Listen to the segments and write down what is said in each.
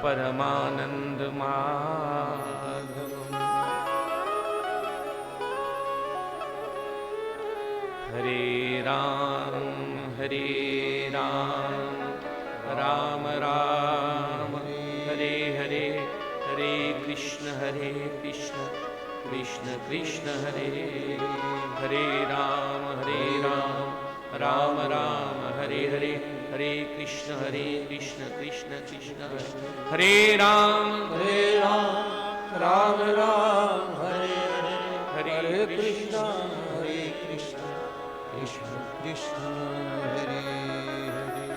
परमानंद माधव। हरे राम राम राम हरे हरे, हरे कृष्ण कृष्ण कृष्ण हरे हरे, राम राम राम हरे हरे, हरे कृष्ण कृष्ण कृष्ण हरे राम राम राम हरे हरे, हरे कृष्ण कृष्ण कृष्ण हरे हरे।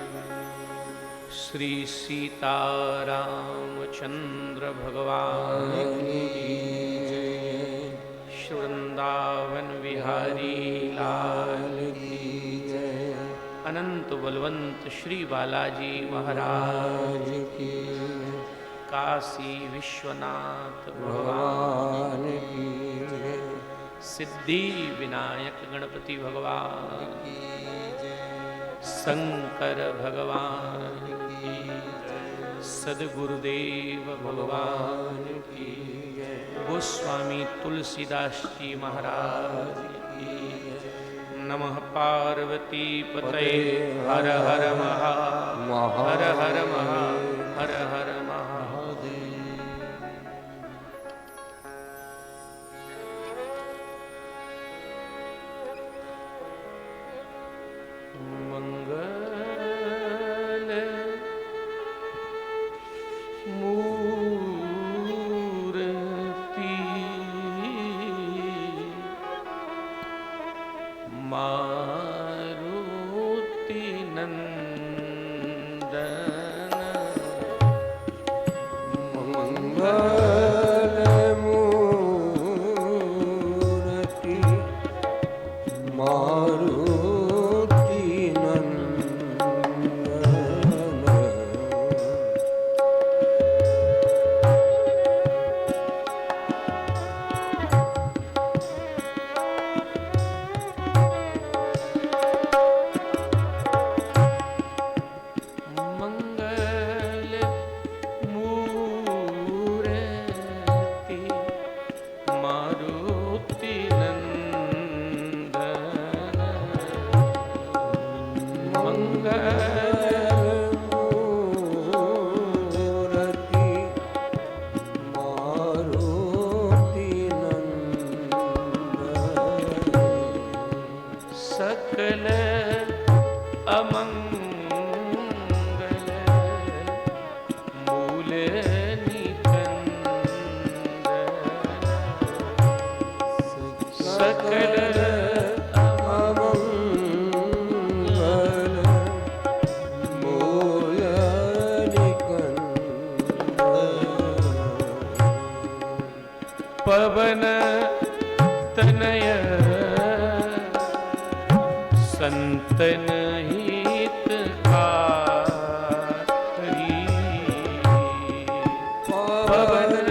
श्री सीतारामचंद्र भगवान की जय, वृंदावन बिहारी लाल की जय, अनंत बलवंत श्री बालाजी महाराज की, काशी विश्वनाथ भगवान की जय, सिद्धि विनायक गणपति भगवान की जय, शंकर भगवान की जय, सद्गुरुदेव भगवान की जय, गोस्वामी तुलसीदास जी महाराज की जय। नमः पार्वती पतये हर हर हर हर हर हर महादेव। मंगल मूर्ति मारुति नंदन, मंगल मूर्ति मारुति नंदन, मंगल मूर्ति मारुति नंदन, मंगल मूर्ति मारुति नंदन, सकल अमंगल मूल निकंदन, सकल अमंगल मूल निकंदन, पवन तनय संतन हितकारी, पवन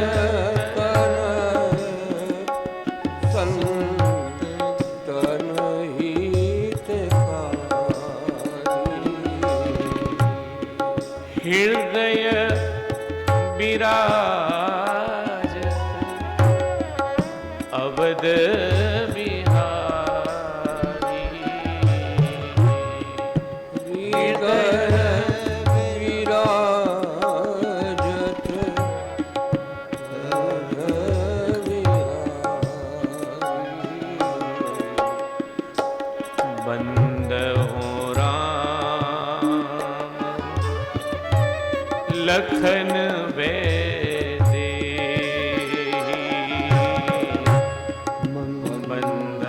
संतन हितकारी, हृदय विराजत अवध बिहारी, हृदय विराजत अवध बिहारी, बंद हो राम लखन वैदेही, बंद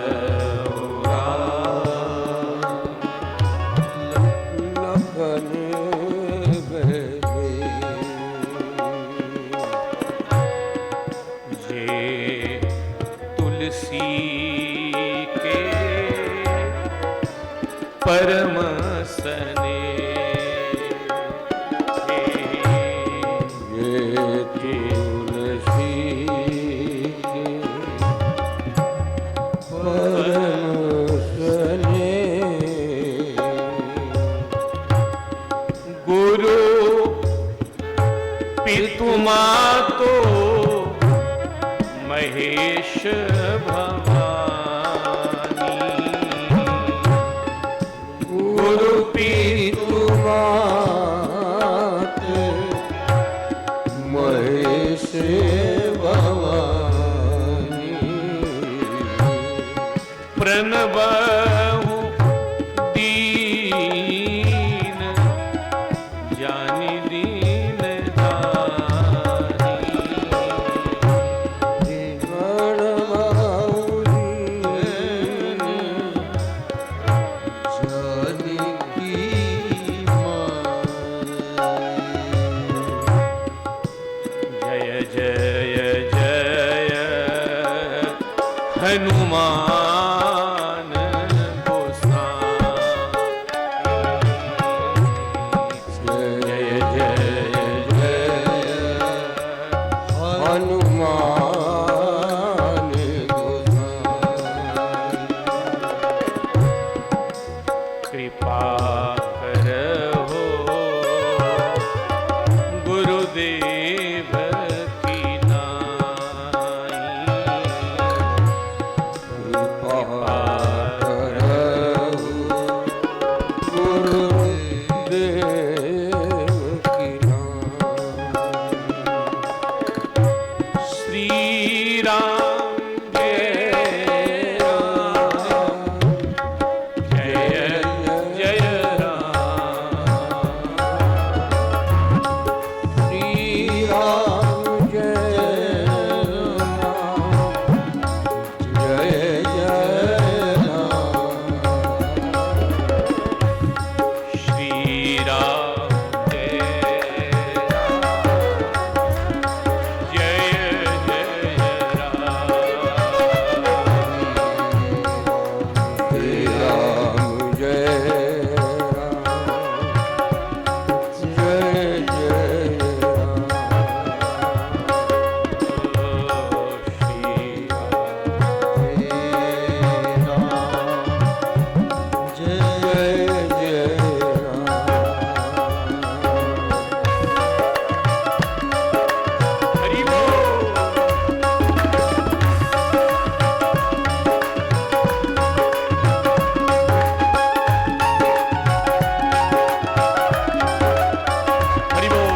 हो राम लखन वैदेही, ये तुलसी के परम सने, ये तुलसी के परम सने, गुरु पितुमातो महेश भवानी गुरु पितु मात महेश भवानी प्रणबहु दीन जानि दीन दानी जय जय जय हनुमान गोसाई जय जय जय हनुमान गोसाई कृपा करहो गुरुदेव की नाई कृपा करहु गुरुदेव की नाई। श्री राम जय राम जय जय राम श्री राम जय राम जय जय राम श्री राम जय राम जय जय राम श्री राम जय राम जय जय हरि बोल। हरि बोल।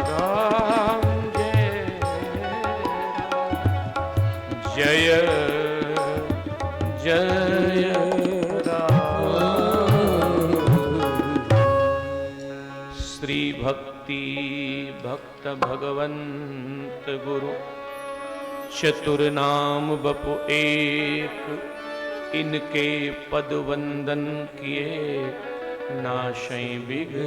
राम जय जय राम श्री भक्ति भक्त भगवंत गुरु चतुर नाम बपु एक इनके पद वंदन किए नाशै विघ्न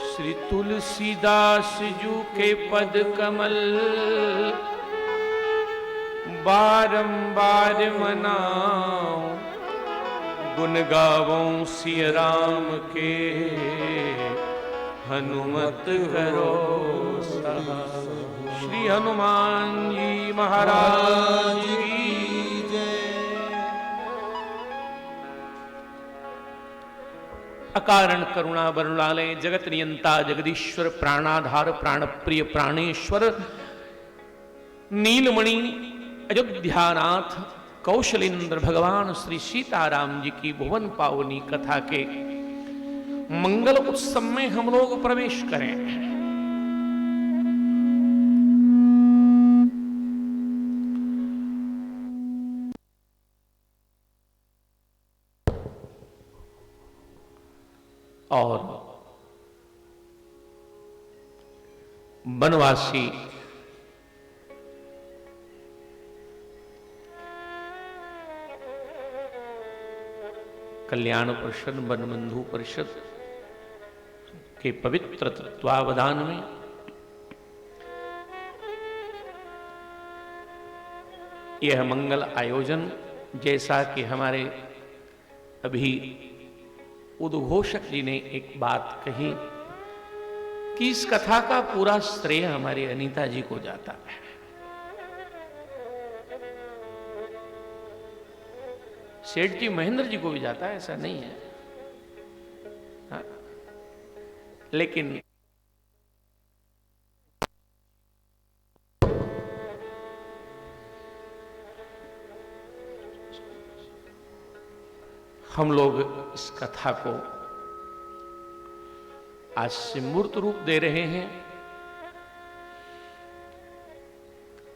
श्री तुलसीदास जू के पद कमल बारंबार मनाओ गुण गावों सिय राम के हनुमत करो सहाय। श्री हनुमान जी महाराज की अकारण करुणा वरुणालय जगत नियंता जगदीश्वर प्राणाधार प्राणप्रिय प्राणेश्वर नीलमणि अयोध्यानाथ कौशलेंद्र भगवान श्री सीताराम जी की भुवन पावनी कथा के मंगल उत्सव में हम लोग प्रवेश करें। और वनवासी कल्याण परिषद वनबंधु परिषद के पवित्र तत्वावधान में यह मंगल आयोजन जैसा कि हमारे अभी उद्घोषक जी ने एक बात कही कि इस कथा का पूरा श्रेय हमारी अनीता जी को जाता है। सेठ जी महेंद्र जी को भी जाता है, ऐसा नहीं है। हाँ? लेकिन हम लोग इस कथा को आज से मूर्त रूप दे रहे हैं।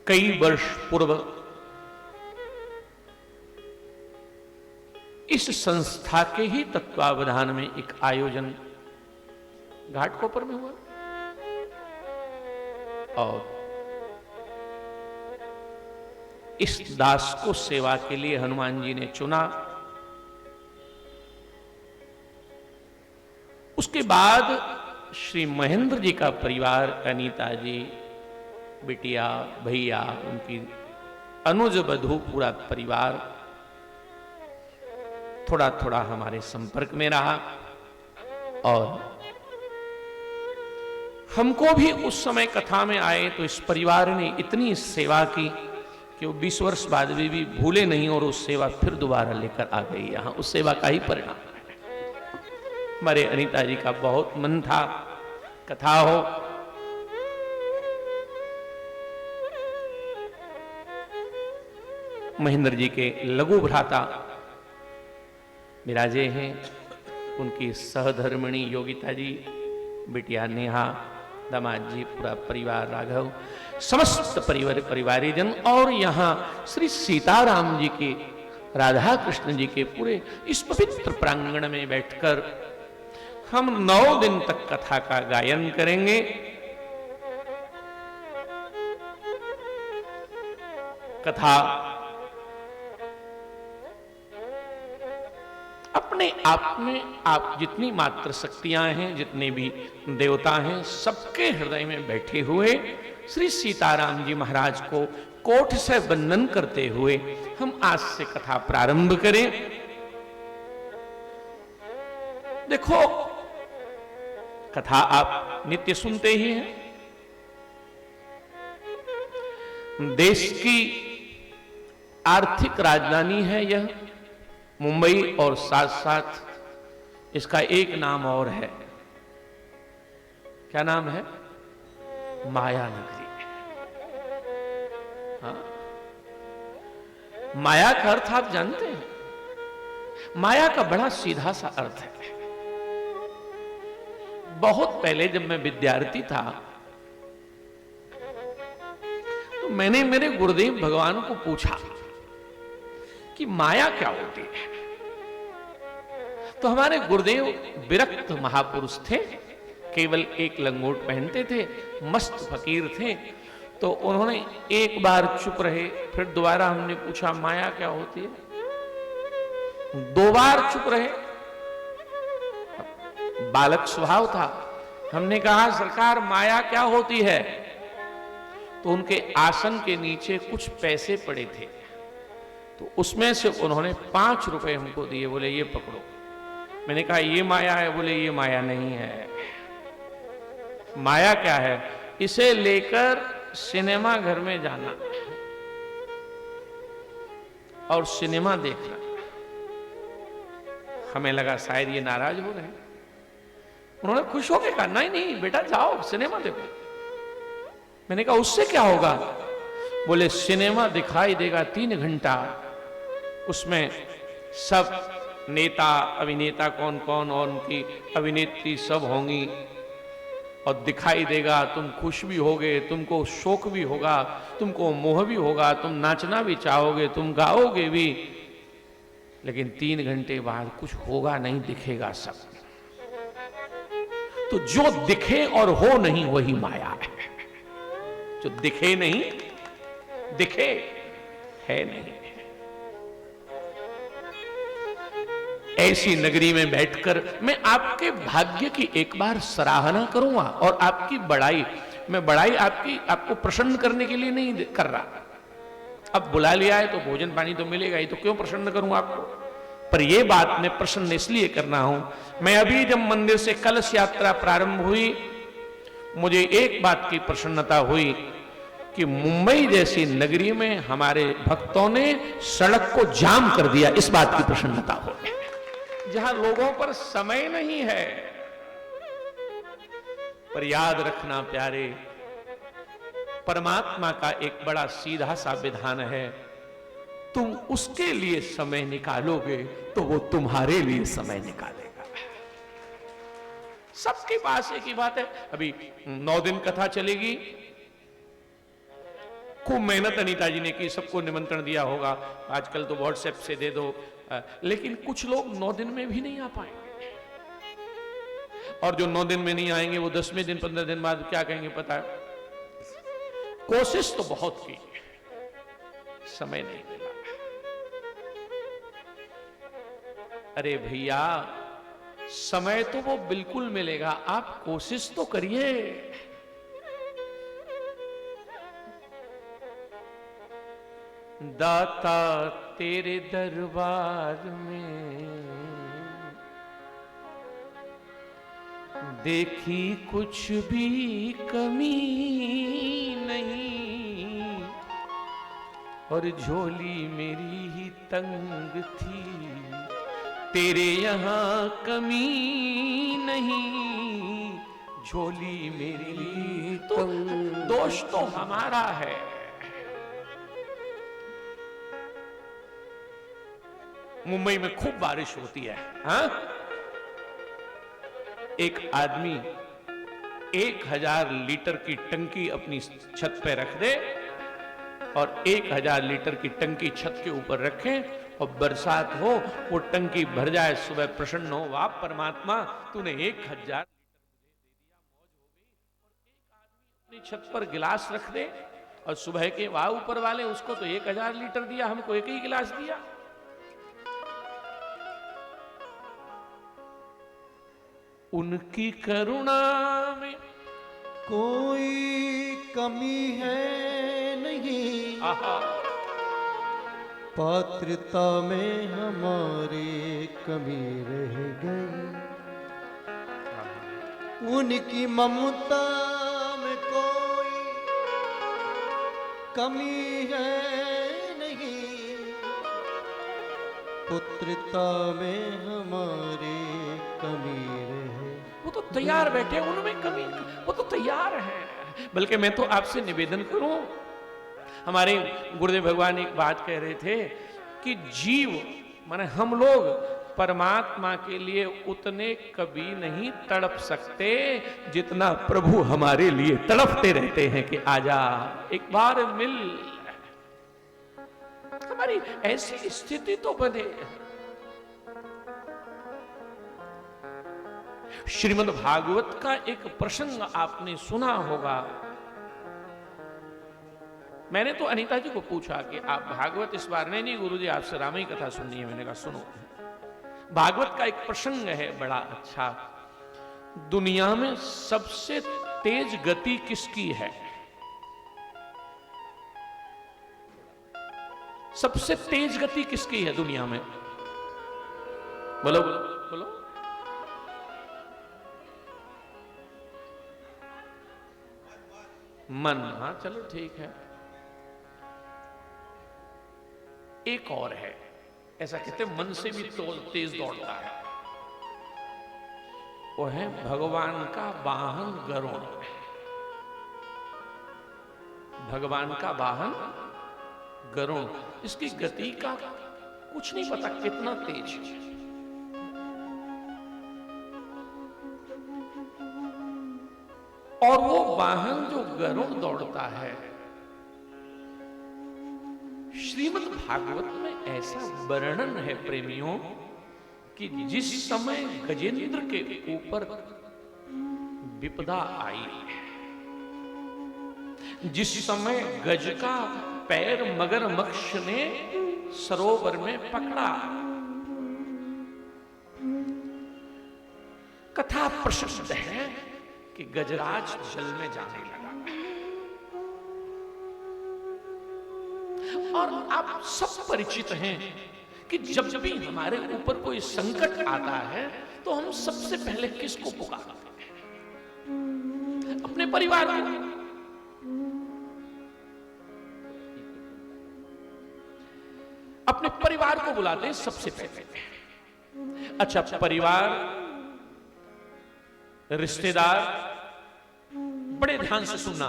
कई वर्ष पूर्व इस संस्था के ही तत्वावधान में एक आयोजन घाटकोपर में हुआ और इस दास को सेवा के लिए हनुमान जी ने चुना। उसके बाद श्री महेंद्र जी का परिवार, अनीता जी, बिटिया, भैया, उनकी अनुज बधू, पूरा परिवार थोड़ा थोड़ा हमारे संपर्क में रहा और हमको भी उस समय कथा में आए तो इस परिवार ने इतनी सेवा की कि वो 20 वर्ष बाद भी भूले नहीं और उस सेवा फिर दोबारा लेकर आ गई यहां। उस सेवा का ही परिणाम हमारे अनीता जी का बहुत मन था कथा हो। महेंद्र जी के लघु भ्राता विराजे हैं, उनकी सहधर्मिणी योगिता जी, बिटिया नेहा, दामाद जी, पूरा परिवार, राघव, समस्त परिवारीजन और यहाँ श्री सीताराम जी के, राधा कृष्ण जी के पूरे इस पवित्र प्रांगण में बैठकर हम 9 दिन तक कथा का गायन करेंगे। कथा अपने आप में आप जितनी मात्र शक्तियां हैं, जितने भी देवता हैं, सबके हृदय में बैठे हुए श्री सीताराम जी महाराज को कोट से वंदन करते हुए हम आज से कथा प्रारंभ करें। देखो, कथा आप नित्य सुनते ही हैं। देश की आर्थिक राजधानी है यह मुंबई और साथ साथ इसका एक नाम और है। क्या नाम है? माया नगरी। हाँ? माया का अर्थ आप जानते हैं? माया का बड़ा सीधा सा अर्थ है। बहुत पहले जब मैं विद्यार्थी था तो मैंने मेरे गुरुदेव भगवान को पूछा कि माया क्या होती है। तो हमारे गुरुदेव विरक्त महापुरुष थे, केवल एक लंगोट पहनते थे, मस्त फकीर थे। तो उन्होंने एक बार चुप रहे, फिर दोबारा हमने पूछा माया क्या होती है। 2 बार चुप रहे। बालक स्वभाव था, हमने कहा सरकार माया क्या होती है। तो उनके आसन के नीचे कुछ पैसे पड़े थे, तो उसमें से उन्होंने 5 रुपए हमको दिए, बोले ये पकड़ो। मैंने कहा ये माया है, बोले ये माया नहीं है। माया क्या है? इसे लेकर सिनेमा घर में जाना और सिनेमा देखना। हमें लगा शायद ये नाराज हो रहे हैं। उन्होंने खुश होकर कहा नहीं नहीं बेटा जाओ सिनेमा देखो। मैंने कहा उससे क्या होगा? बोले सिनेमा दिखाई देगा 3 घंटा, उसमें सब नेता अभिनेता कौन कौन और उनकी अभिनेत्री सब होंगी और दिखाई देगा। तुम खुश भी होगे, तुमको शोक भी होगा, तुमको मोह भी होगा, तुम नाचना भी चाहोगे, तुम गाओगे भी, लेकिन 3 घंटे बाद कुछ होगा नहीं, दिखेगा सब। तो जो दिखे और हो नहीं वही माया है। जो दिखे नहीं, दिखे है नहीं। ऐसी नगरी में बैठकर मैं आपके भाग्य की एक बार सराहना करूंगा और आपकी बड़ाई, मैं बड़ाई आपको प्रसन्न करने के लिए नहीं कर रहा। अब बुला लिया है तो भोजन पानी तो मिलेगा ही, तो क्यों प्रसन्न करूं आपको? पर यह बात मैं प्रसन्न इसलिए करना हूं, मैं अभी जब मंदिर से कलश यात्रा प्रारंभ हुई, मुझे एक बात की प्रसन्नता हुई कि मुंबई जैसी नगरी में हमारे भक्तों ने सड़क को जाम कर दिया। इस बात की प्रसन्नता हो, जहां लोगों पर समय नहीं है। पर याद रखना प्यारे, परमात्मा का एक बड़ा सीधा सा विधान है, तुम उसके लिए समय निकालोगे तो वो तुम्हारे लिए समय निकालेगा। सबके पास एक ही बात है। अभी 9 दिन कथा चलेगी, खूब मेहनत अनीता जी ने की, सबको निमंत्रण दिया होगा, आजकल तो व्हाट्सएप से दे दो, लेकिन कुछ लोग 9 दिन में भी नहीं आ पाएंगे, और जो 9 दिन में नहीं आएंगे वो 10वें दिन 15 दिन बाद क्या कहेंगे पता है, कोशिश तो बहुत की, समय नहीं मिला। अरे भैया, समय तो वो बिल्कुल मिलेगा, आप कोशिश तो करिए। दाता तेरे दरबार में देखी कुछ भी कमी नहीं, और झोली मेरी ही तंग थी, तेरे यहां कमी नहीं, झोली मेरी तो दोष तो हमारा है। मुंबई में खूब बारिश होती है, हाँ? एक आदमी 1000 लीटर की टंकी अपनी छत पे रख दे, और 1000 लीटर की टंकी छत के ऊपर रखें, और बरसात हो, वो टंकी भर जाए, सुबह प्रसन्न हो, वाह परमात्मा तूने 1000 लीटर मुझे दे दिया, मौज हो गई। और एक आदमी अपनी छत पर गिलास रख दे, और सुबह के वाह ऊपर वाले, उसको तो 1000 लीटर दिया, हमको एक ही गिलास दिया। उनकी करुणा में कोई कमी है नहीं, पात्रता में हमारे कमी रह गई, उनकी ममता में कोई कमी है नहीं, पुत्रता में हमारे कमी रह। वो तो तैयार बैठे, उनमें कमी, वो तो तैयार है। बल्कि मैं तो आपसे निवेदन करूं, हमारे गुरुदेव भगवान एक बात कह रहे थे कि जीव माने हम लोग परमात्मा के लिए उतने कभी नहीं तड़प सकते जितना प्रभु हमारे लिए तड़पते रहते हैं कि आजा एक बार मिल। हमारी ऐसी स्थिति तो बने। श्रीमद् भागवत का एक प्रसंग आपने सुना होगा। मैंने तो अनीता जी को पूछा कि आप भागवत इस बार नहीं गुरुजी आपसे रामायण कथा सुननी है। मैंने कहा सुनो, भागवत का एक प्रसंग है बड़ा अच्छा। दुनिया में सबसे तेज गति किसकी है? सबसे तेज गति किसकी है दुनिया में? बोलो बोलो बोलो। मन। हाँ चलो ठीक है। एक और है, ऐसा कहते मन से भी तेज दौड़ता है, वो है भगवान का वाहन गरुड़। भगवान का वाहन गरुड़, इसकी गति का कुछ नहीं पता कितना तेज है। और वो वाहन जो गरुड़ दौड़ता है, श्रीमद् भागवत में ऐसा वर्णन है प्रेमियों कि जिस समय गजेंद्र के ऊपर विपदा आई, जिस समय गज का पैर मगरमच्छ ने सरोवर में पकड़ा, कथा प्रसिद्ध है कि गजराज जल में जाने लगा। और आप सब परिचित हैं कि जब भी हमारे ऊपर कोई संकट आता है तो हम सबसे पहले किसको पुकारते हैं? अपने परिवार को। अपने परिवार को बुलाते हैं सबसे पहले। अच्छा, परिवार, रिश्तेदार, बड़े ध्यान से सुनना,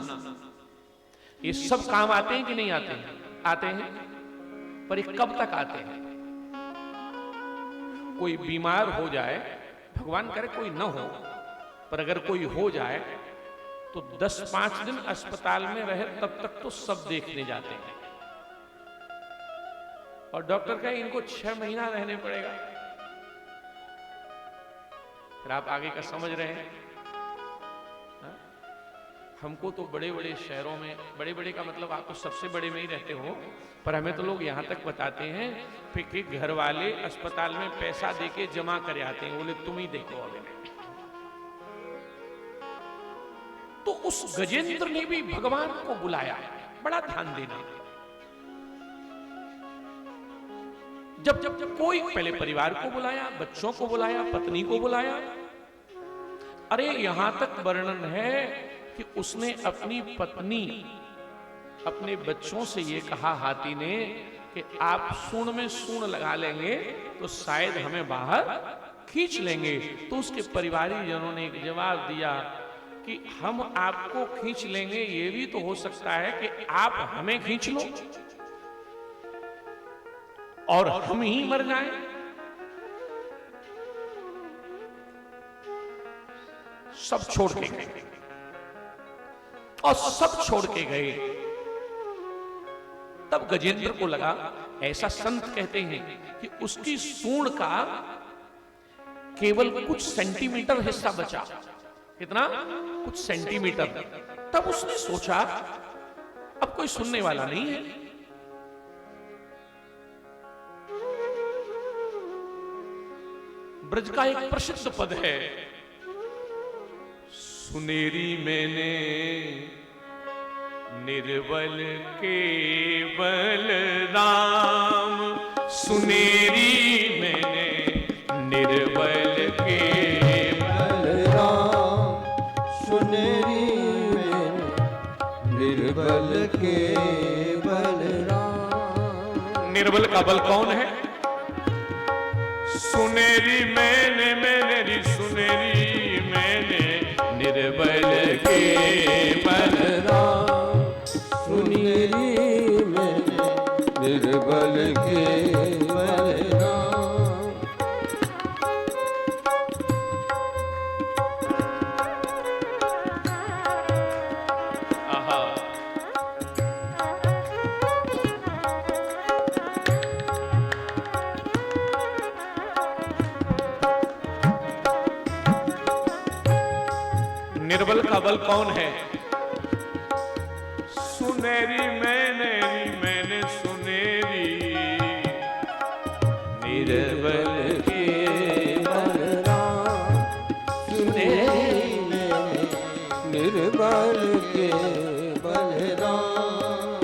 ये सब काम आते हैं कि नहीं आते हैं? आते हैं, पर ये कब तक आते हैं? कोई बीमार हो जाए, भगवान करे कोई न हो, पर अगर कोई हो जाए तो 10-5 दिन अस्पताल में रहे, तब तक तो सब देखने जाते हैं। और डॉक्टर कहे इनको 6 महीना रहने पड़ेगा। फिर आप आगे का समझ रहे हैं। हा? हमको तो बड़े बड़े शहरों में, बड़े बड़े का मतलब आप तो सबसे बड़े में ही रहते हो, पर हमें तो लोग यहां तक बताते हैं फिर कि घर वाले अस्पताल में पैसा देके जमा कर आते हैं, बोले तुम ही देखो अभी। तो उस गजेंद्र ने भी भगवान को बुलाया। बड़ा ध्यान देना, जब कोई पहले परिवार को बुलाया, बच्चों को बुलाया, पत्नी को बुलाया। अरे यहां तक वर्णन है कि उसने अपनी पत्नी, अपने बच्चों से ये कहा हाथी ने कि आप सूंड में सूंड लगा लेंगे तो शायद हमें बाहर खींच लेंगे। तो उसके परिवारी जनों ने एक जवाब दिया कि हम आपको खींच लेंगे, ये भी तो हो सकता है कि आप हमें खींच लो और हम ही मर जाएं। सब छोड़ के गए, और सब छोड़ के गए। तब गजेंद्र को लगा, ऐसा संत कहते हैं कि उसकी सूंड का केवल कुछ सेंटीमीटर हिस्सा बचा। कितना? कुछ सेंटीमीटर। तब उसने सोचा अब कोई सुनने वाला नहीं है, ब्रज का एक प्रसिद्ध पद है, सुनेरी मैंने निर्बल केवल राम, सुनेरी मैंने निर्बल केवल राम, सुनेरी मैंने निर्बल केवल राम। निर्बल का बल कौन है? सुनेरी मैंने, मैंने सुनेरी मैंने निर्बल केवल राम, सुनेरी मैंने निर्बल केवल राम। आहा, निर्बल का बल कौन है? सुनेरी मैंने सुनेरी निर्बल केवल राम, सुनेरी मैंने निर्बल केवल राम।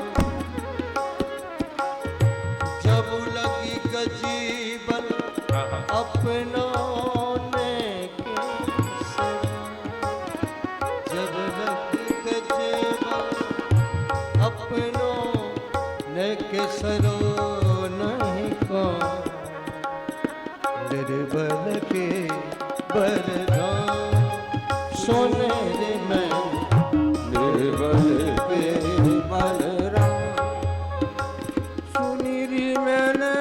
जब लगी गजीबन अपनों ने केसर, जब लगी गजीबन अपनों ने केसरो नहीं को, निर्बल के बलराम, सोनेरी में निर्बल केवल राम, सुनेरी मैंने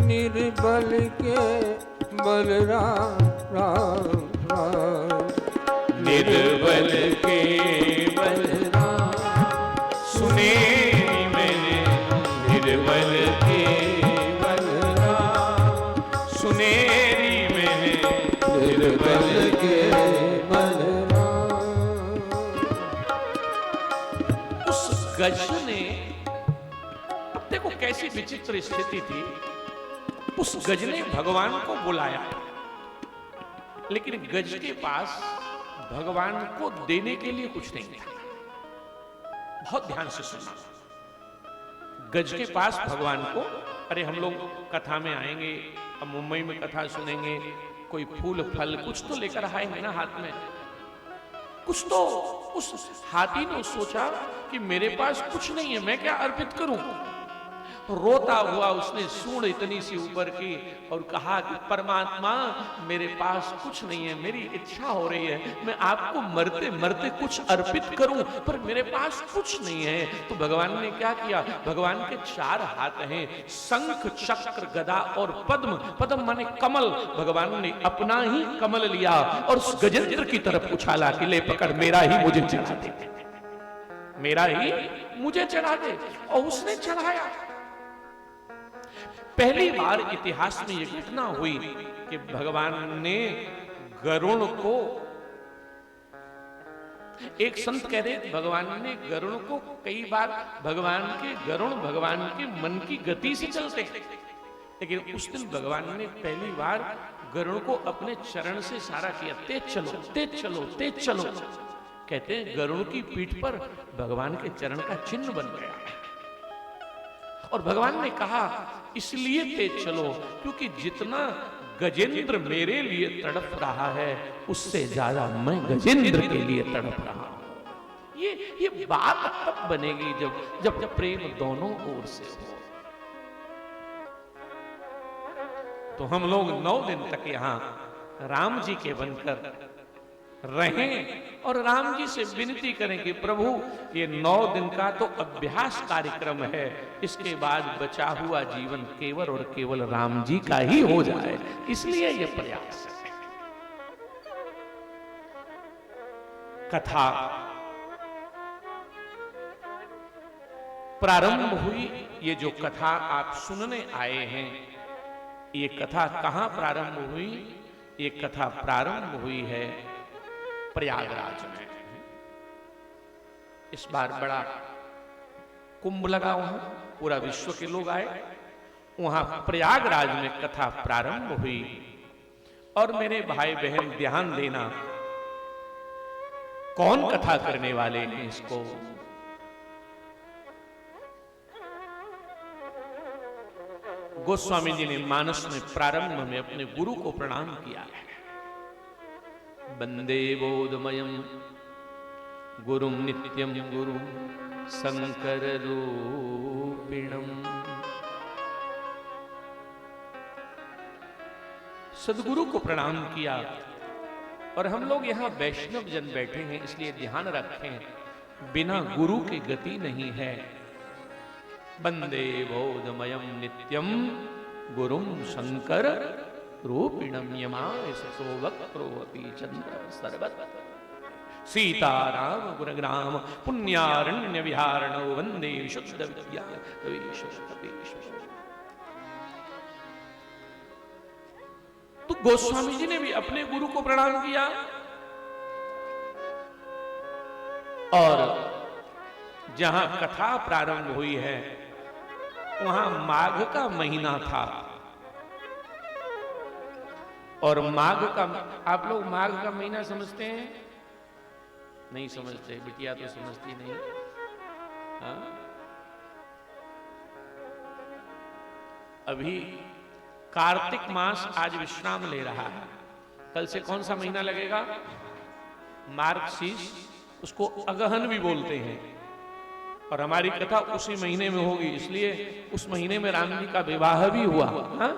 निर्बल केवल राम, राम राम। निर्बल केवल राम, सुनेरी मैंने निर्बल केवल राम, सुनेरी मैंने निर्बल केवल राम। उस गज ने, अब देखो कैसी विचित्र स्थिति थी, उस गज ने भगवान को बुलाया, लेकिन गज के पास भगवान को देने के लिए कुछ नहीं था। बहुत ध्यान से सुनना, गज के पास भगवान को, अरे हम लोग कथा में आएंगे, अब मुंबई में कथा सुनेंगे, कोई फूल फल कुछ तो लेकर आएंगे ना हाथ में, कुछ तो। उस हाथी ने सोचा कि मेरे पास कुछ नहीं है, मैं क्या अर्पित करूं। रोता हुआ उसने सूंड इतनी सी ऊपर की और कहा कि परमात्मा मेरे पास कुछ नहीं है, मेरी इच्छा हो रही है मैं आपको मरते मरते कुछ अर्पित करूं, पर मेरे पास कुछ नहीं है। तो भगवान ने क्या किया, भगवान के 4 हाथ हैं, शंख चक्र गदा और पद्म। पद्म माने कमल, भगवान ने अपना ही कमल लिया और उस गजेंद्र की तरफ उछाला कि ले पकड़, मेरा ही मुझे चढ़ा दे, मेरा ही मुझे चढ़ा दे। और उसने चढ़ाया। पहली बार इतिहास में यह घटना हुई कि भगवान ने गरुड़ को, एक संत कह रहे भगवान ने गरुड़ को कई बार, भगवान के गरुड़ भगवान के मन की गति से चलते, लेकिन उस दिन भगवान ने पहली बार गरुड़ को अपने चरण से इशारा किया, तेज चलो तेज चलो तेज चलो। कहते हैं गरुड़ की पीठ पर भगवान के चरण का चिन्ह बन गया। और भगवान ने कहा इसलिए तेज चलो क्योंकि जितना गजेंद्र मेरे लिए तड़प रहा है उससे ज्यादा मैं गजेंद्र के लिए तड़प रहा हूं। ये बात तब बनेगी जब प्रेम दोनों ओर से हो। तो हम लोग 9 दिन तक यहां राम जी के बनकर रहें और राम जी से विनती करें कि प्रभु ये 9 दिन का तो अभ्यास कार्यक्रम है, इसके बाद बचा हुआ जीवन केवल और केवल राम जी का ही हो जाए, इसलिए ये प्रयास है। कथा प्रारंभ हुई। ये जो कथा आप सुनने आए हैं, ये कथा कहां प्रारंभ हुई? ये कथा प्रारंभ हुई है प्रयागराज में। इस बार बड़ा कुंभ लगा, वहां पूरा विश्व के लोग आए, वहां प्रयागराज में कथा प्रारंभ हुई। और मेरे भाई बहन ध्यान देना, कौन कथा करने वाले हैं इसको? गोस्वामी जी ने मानस में प्रारंभ में अपने गुरु को प्रणाम किया है। वंदे बोधमयं गुरुं नित्यं गुरु शंकर रूपिणम्। सदगुरु को प्रणाम किया। और हम लोग यहाँ वैष्णव जन बैठे हैं, इसलिए ध्यान रखें बिना गुरु की गति नहीं है। वंदे बोधमयं नित्यं गुरुं शंकर रूपिणम यमाय सतो वक्रोऽपि चंद्र सर्वत्र। सीताराम गुणग्राम पुण्यारण्य विहारणो वंदे शुद्ध विद्या तो गोस्वामी जी ने भी अपने गुरु को प्रणाम किया। और जहां कथा प्रारंभ हुई है वहां माघ का महीना था। और माघ का, आप लोग माघ का महीना समझते हैं? नहीं समझते, बिटिया तो समझती नहीं। हाँ? अभी कार्तिक मास आज विश्राम ले रहा है, कल से कौन सा महीना लगेगा? मार्गशीर्ष, उसको अगहन भी बोलते हैं। और हमारी कथा उसी महीने में होगी, इसलिए उस महीने में राम जी का विवाह भी हुआ। हाँ?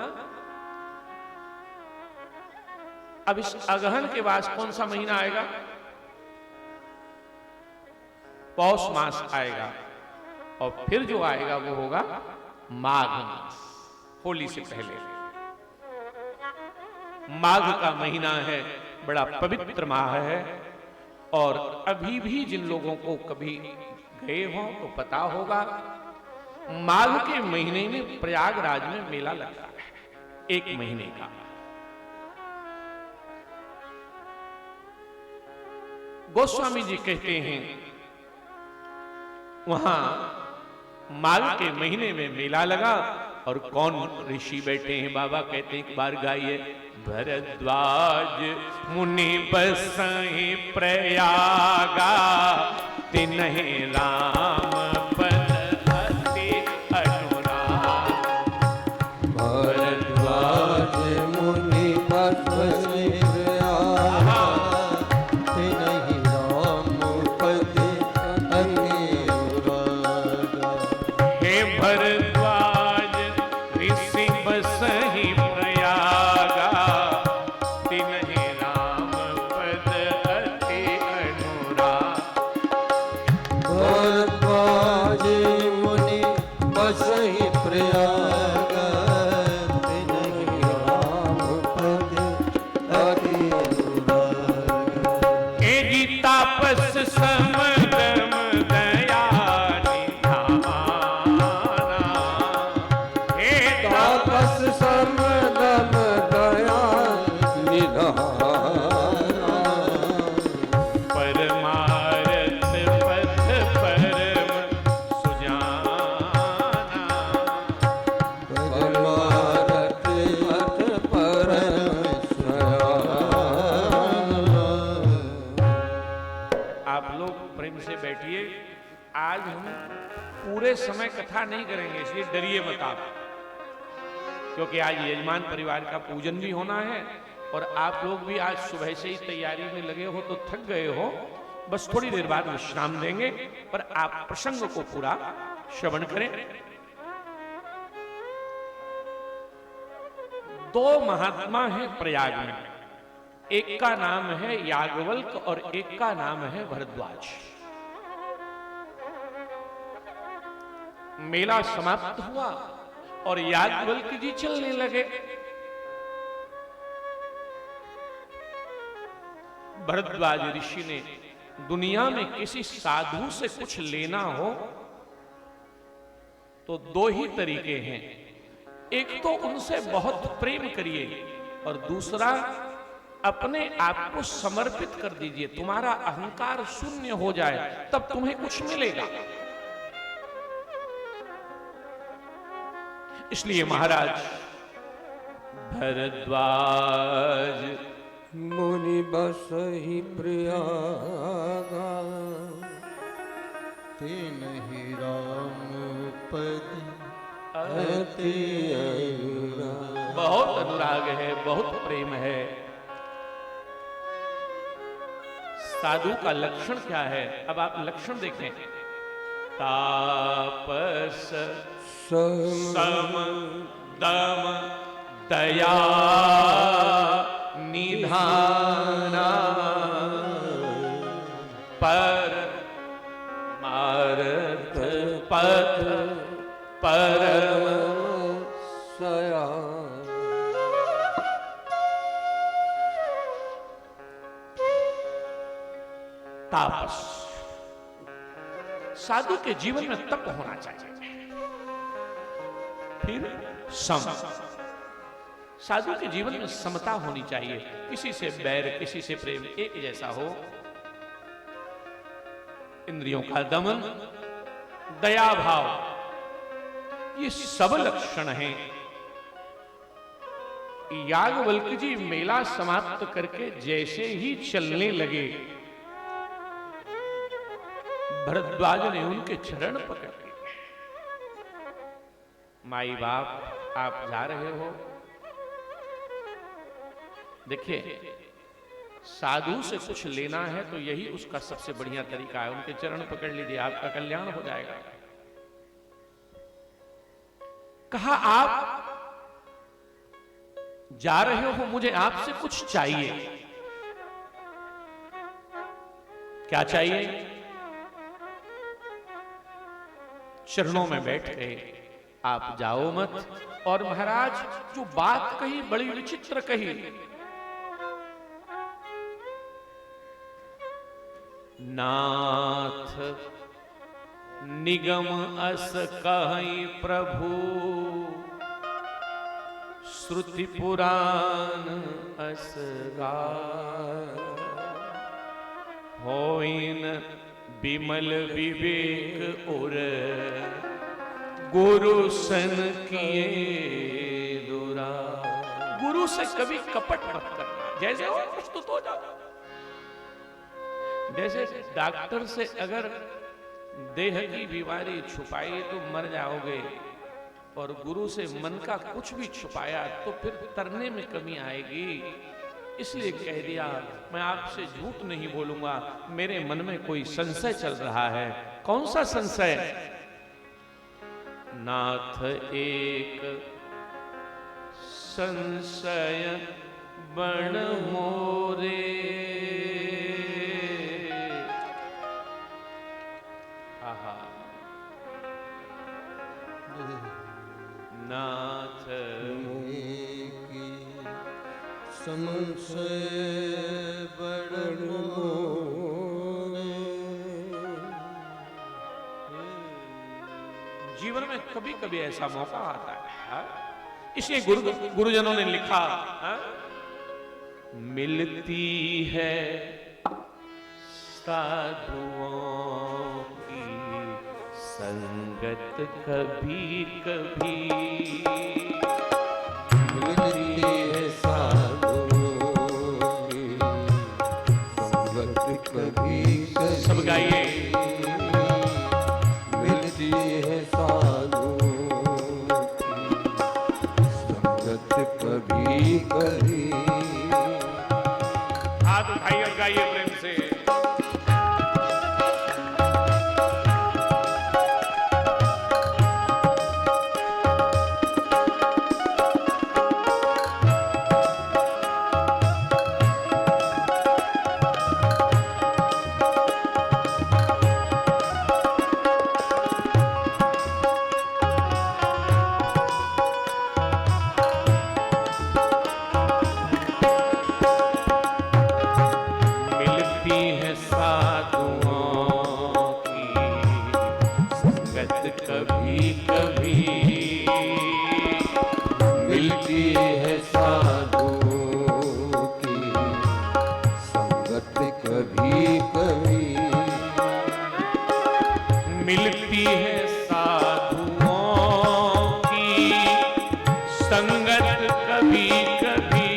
अब इस अगहन के बाद कौन सा महीना आएगा? पौष मास आएगा। और फिर जो आएगा वो होगा माघ मास, होली से पहले। माघ का महीना है, बड़ा पवित्र माह है। और अभी भी जिन लोगों को कभी गए हो तो पता होगा, माघ के महीने में प्रयागराज में मेला लगता है, 1 महीने का। गोस्वामी जी कहते हैं वहां माघ के महीने में मेला लगा। और कौन ऋषि बैठे हैं? बाबा कहते हैं एक बार गाइए, भरद्वाज मुनि बसहि प्रयागा, तिन्हि राम पद अति भरद्वाज मुनि बसे प्रयागा तिन्हि राम पद अनुरागा। हे भरद्वाज ऋषि बसहि प्रयागा तिन्हि राम पद अति अनुराग। भरद्वाज मुनि बसहि प्रयागा तिन्हि राम पद अति अनुरागा। हे गीतापस समदम दया निधाना। हे तापस समदम दया निधाना। परमारथ पथ परम सुजाना। परमारथ पथ परम सुजाना। आप लोग प्रेम से बैठिए। आज हम पूरे समय कथा नहीं करेंगे, इसलिए डरिए मत आप, क्योंकि आज यजमान परिवार का पूजन भी होना है और आप लोग भी आज सुबह से ही तैयारी में लगे हो तो थक गए हो। बस थोड़ी देर बाद विश्राम देंगे, पर आप प्रसंग को पूरा श्रवण करें। दो महात्मा हैं प्रयाग में, एक का नाम है याज्ञवल्क्य और एक का नाम है भरद्वाज। मेला समाप्त हुआ और याज्ञवल्क्य जी चलने लगे। भरद्वाज ऋषि ने दुनिया में किसी साधु से कुछ लेना हो तो दो ही तरीके हैं, एक तो उनसे बहुत प्रेम करिए और दूसरा अपने आप को समर्पित कर दीजिए। तुम्हारा अहंकार शून्य हो जाए तब तुम्हें कुछ मिलेगा। इसलिए महाराज भरद्वाज मुनि बसहि प्रयागा तिन्हि राम पद अति अनुराग। बहुत अनुराग है, बहुत प्रेम है। साधु का लक्षण क्या है? अब आप लक्षण देखें। तापस सम दम दया निधाना। पर मारथ पथ परम सयान। तापस, साधु के जीवन में तप होना चाहिए। फिर सम, साधु के जीवन में समता होनी चाहिए। किसी से बैर, किसी से प्रेम एक जैसा हो। इंद्रियों का दमन, दया भाव, ये सब लक्षण हैं। याज्ञवल्क्य जी मेला समाप्त करके जैसे ही चलने लगे, भरद्वाज ने उनके चरण पकड़ लिए। माई बाप, आप जा रहे हो, देखिए साधु से कुछ लेना है तो यही उसका सबसे बढ़िया तरीका है। उनके चरण पकड़ लीजिए, आपका कल्याण हो जाएगा। कहा आप जा रहे हो, मुझे आपसे कुछ चाहिए। क्या चाहिए? चरणों में बैठ गए। आप जाओ मत। और महाराज जो बात कही बड़ी विचित्र कही। नाथ निगम अस कहि प्रभु, श्रुति पुराण अस गाय। होइन विमल विवेक उर, गुरु सन किए दुरा। गुरु से कभी कपट मत करना, जैसे हो प्रस्तुत हो जाओ। जैसे डॉक्टर से अगर देह की बीमारी छुपाई तो मर जाओगे, और गुरु से मन का कुछ भी छुपाया तो फिर तरने में कमी आएगी। इसलिए कह दिया, मैं आपसे झूठ नहीं बोलूंगा, मेरे मन में कोई संशय चल रहा है। कौन सा संशय? नाथ एक संशय बण मोरे, आहा, नाथ की संशय बड़ मोरे। जीवन में कभी कभी ऐसा मौका आता है, इसलिए गुरुजनों ने लिखा, मिलती है साधुओं की संगत कभी कभी, मिलती है साधुओं की संगत कभी कभी। सब गाइए। मिलती है साधुओं की संगत कभी कभी। हाथ उठाइए और गाइए प्रेम से। मिलती है साधुओं की संगत कभी कभी। मिलती है साधुओं की संगत कभी कभी,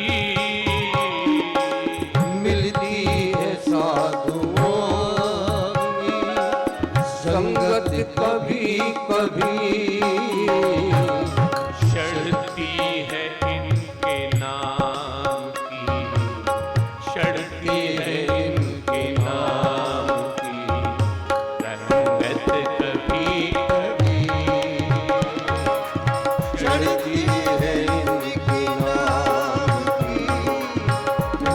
मिलती है साधुओं की संगत कभी कभी। चढ़ती है इनके नाम की, चढ़ती है इनके नाम की रंगत कभी कभी, चढ़ती है इनके नाम की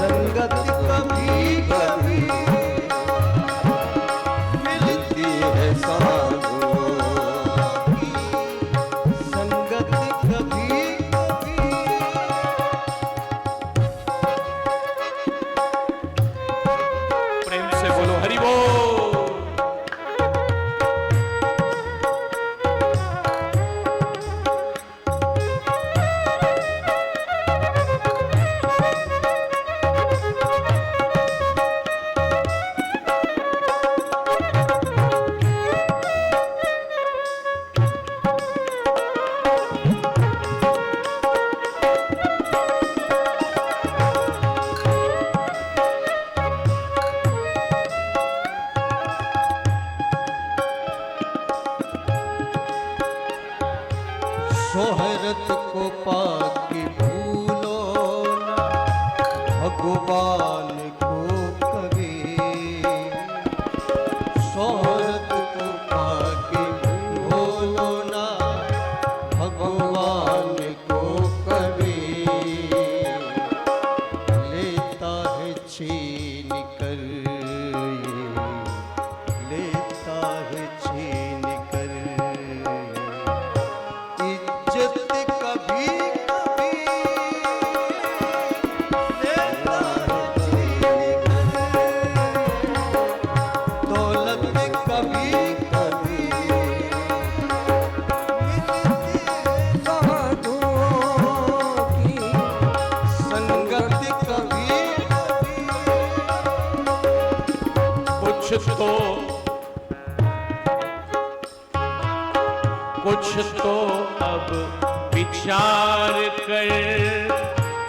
रंगत कभी कभी। मिलती है साधुओं की संगत कभी कभी। प्रेम से बोलो हरि बोल। शोहरत को पाके भूलो ना भगवान को कभी। शोहरत को पाके भूलो ना भगवान को कभी। लेता है छीन कर ये, लेता है छीन कर इज्जत कभी कभी। लेता है छीन कर दौलत कभी कभी। मिलती है साधुओं की संगत कभी कभी। कुछ तो अब विचार कर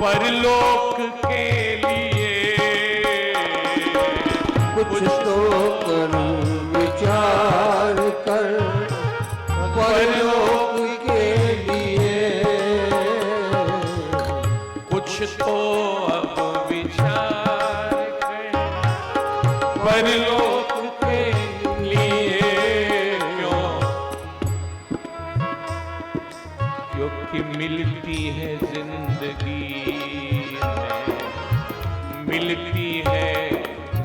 परलोक के लिए, कुछ तो करूं विचार कर परलोक के को अब विचार कर, परलोक के लिए क्यों, क्योंकि मिलती है जिंदगी में, मिलती है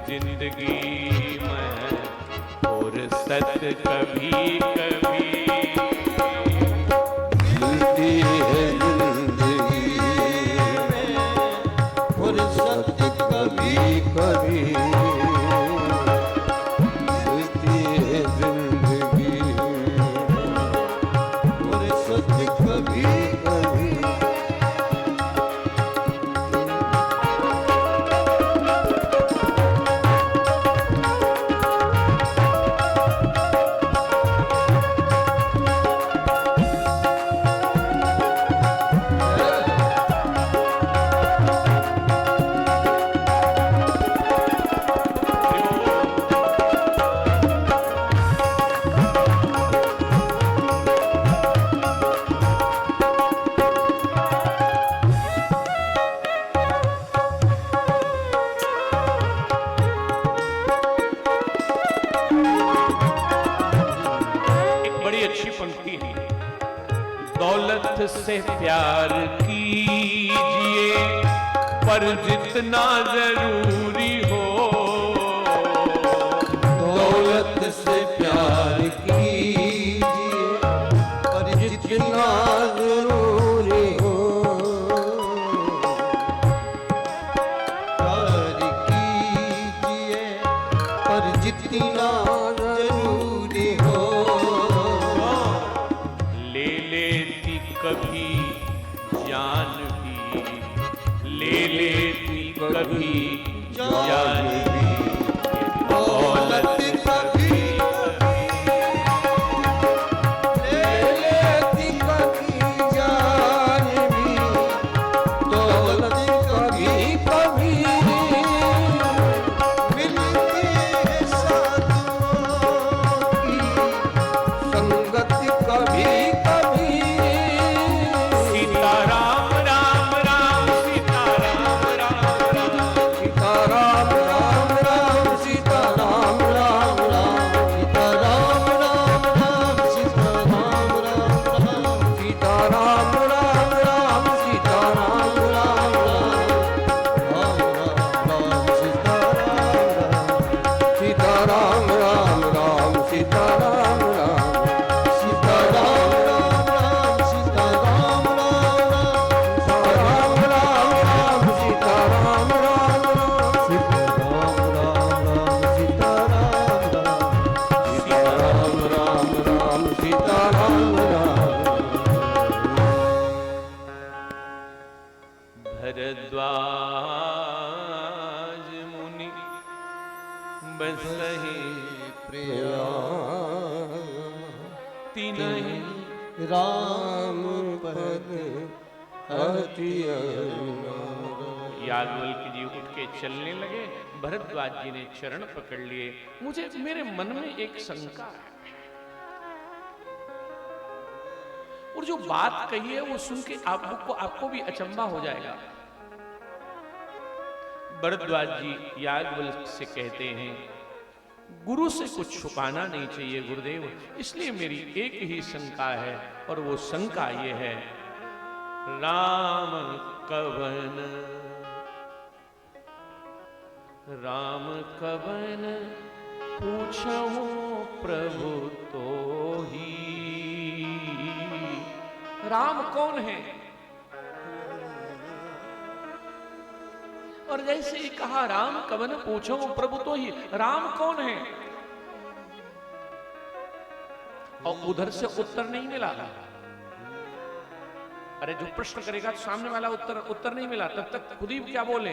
जिंदगी में फुर्सत कभी कभी, मिलती है जिंदगी में फुर्सत कभी कभी, मिलती है जिंदगी में फुर्सत कभी कभी। दौलत से प्यार कीजिए पर जितना जरूरी हो, दौलत से प्यार कीजिए पर जितना जरूरी हो, प्यार कीजिए पर जितना जरूरी हो, ले लेती कभी जान भी, ले लेती कभी जान भी, दौलत कभी ले लेती कभी जान भी, दौलत कभी कभी मिलती है साधुओं की संगत कभी कभी। सीताराम राम राम सीताराम राम राम, सीताराम राम राम सीताराम राम राम, सीताराम राम राम सीताराम राम राम, सीताराम राम राम सीताराम राम राम, राम राम सीताराम राम, सीताराम राम राम सीताराम राम, सीताराम राम राम सीताराम राम राम, राम राम राम सीताराम राम राम, सीताराम राम राम सीताराम राम, सीताराम राम राम सीताराम राम। भरद्वाज मुनि बसहि प्रिया तिनहि राम पद अति अनुराग। याज्ञवल्क्य जी उठ के चलने लगे। भरद्वाज जी ने चरण पकड़ लिए। मुझे मेरे मन में एक शंका है, और जो बात कही है वो सुन के आपको भी अचंभा हो जाएगा। भरद्वाज जी याज्ञवल्क्य से कहते हैं, गुरु से कुछ छुपाना नहीं चाहिए गुरुदेव, इसलिए मेरी एक ही शंका है, और वो शंका ये है, राम कवन पूछूं प्रभु तो ही। राम कौन है? और जैसे ही कहा राम कवन पूछो प्रभु तो ही, राम कौन है? और उधर से उत्तर नहीं मिला। अरे जो प्रश्न करेगा तो सामने वाला उत्तर नहीं मिला, तब तक खुद ही क्या बोले,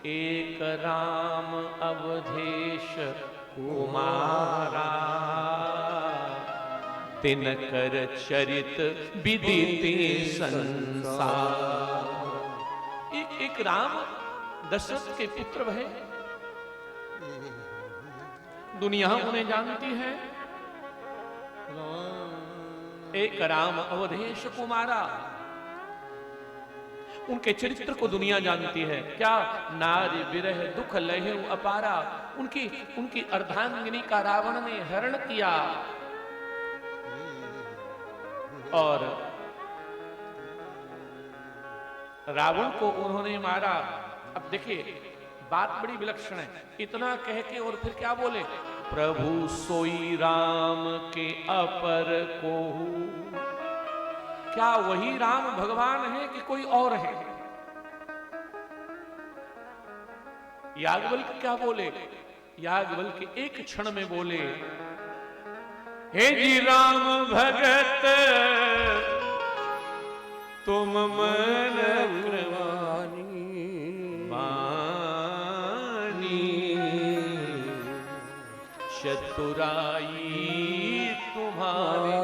एक राम अवधेश कुमारा तिनकर चरित विदित संसार। एक राम दशरथ के पुत्र है, दुनिया उन्हें जानती है। एक राम अवधेश कुमारा, उनके चरित्र को दुनिया जानती है। क्या नारी विरह दुख लहे अपारा, उनकी उनकी अर्धांगिनी का रावण ने हरण किया और रावण को उन्होंने मारा। अब देखिए बात बड़ी विलक्षण है, इतना कह के और फिर क्या बोले, प्रभु सोई राम के अपर को। क्या वही राम भगवान है कि कोई और है? याज्ञवल्क्य क्या बोले? याज्ञवल्क्य एक क्षण में बोले, हे जी राम भगत तुम मन चतुराई तुम्हारे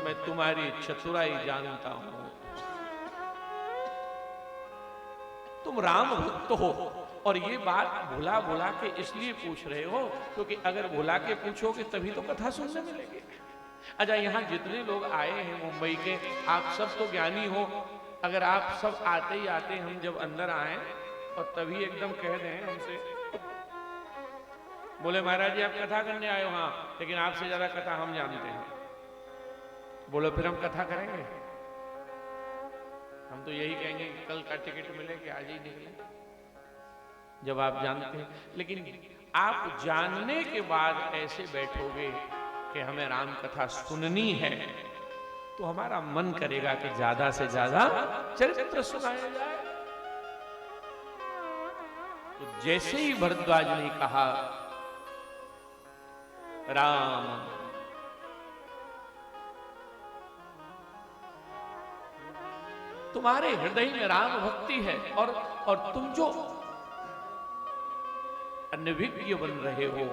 मैं तुम्हारी चतुराई जानता हूं। तुम राम भक्त हो और ये बात भुला भुला के इसलिए पूछ रहे हो क्योंकि अगर भुला के पूछोगे तभी तो कथा सुनने मिलेगी। अच्छा, यहाँ जितने लोग आए हैं मुंबई के, आप सब तो ज्ञानी हो। अगर आप सब आते ही आते हम जब अंदर आए और तभी एकदम कह दें हमसे, बोले महाराज जी आप कथा करने आए हो, हाँ लेकिन आपसे ज्यादा कथा हम जानते हैं, बोलो फिर हम कथा करेंगे? हम तो यही कहेंगे कि कल का टिकट मिले कि आज ही निकले, जब आप जानते हैं। लेकिन आप जानने के बाद ऐसे बैठोगे कि हमें राम कथा सुननी है, तो हमारा मन करेगा कि ज्यादा से ज्यादा चरित्र सुनाया जाए। तो जैसे ही भरद्वाज ने कहा राम, तुम्हारे हृदय में राम भक्ति है और तुम जो अनभिज्ञ बन रहे हो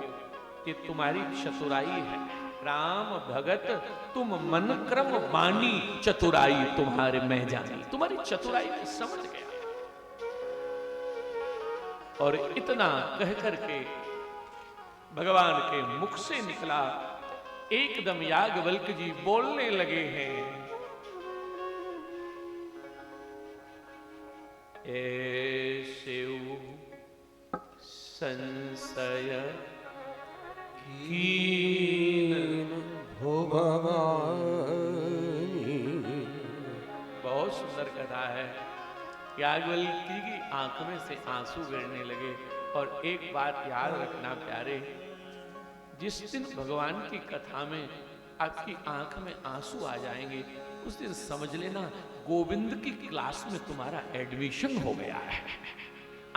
ये तुम्हारी चतुराई है। राम भगत तुम मन क्रम बानी चतुराई तुम्हारे में जानी, तुम्हारी चतुराई में समझ गया। और इतना कह करके भगवान के मुख से निकला, एकदम याज्ञवल्क्य जी बोलने लगे हैं, ऐसे संशय कीन हो भवानी। बहुत सुंदर कथा है। याज्ञवल्क्य की आंख में से आंसू गिरने लगे। और एक बात याद रखना प्यारे, जिस दिन भगवान की कथा में आपकी आंख में आंसू आ जाएंगे उस दिन समझ लेना गोविंद की क्लास में तुम्हारा एडमिशन हो गया है।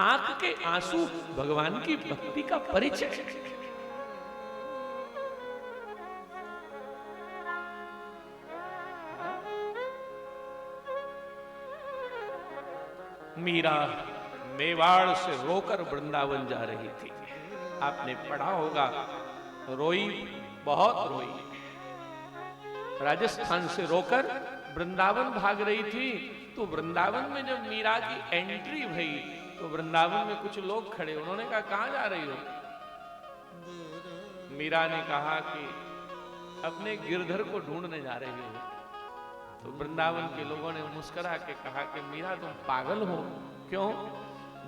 आंख के आंसू भगवान की भक्ति का परिचय है। मीरा मेवाड़ से रोकर वृंदावन जा रही थी। आपने पढ़ा होगा, रोई, बहुत रोई। राजस्थान से रोकर वृंदावन भाग रही थी। तो वृंदावन में जब मीरा की एंट्री भई तो वृंदावन में कुछ लोग खड़े, उन्होंने कहा कहां जा रही हो? मीरा ने कहा कि अपने गिरधर को ढूंढने जा रही हो। तो वृंदावन के लोगों ने मुस्कुरा के कहा कि मीरा तुम पागल हो, क्यों?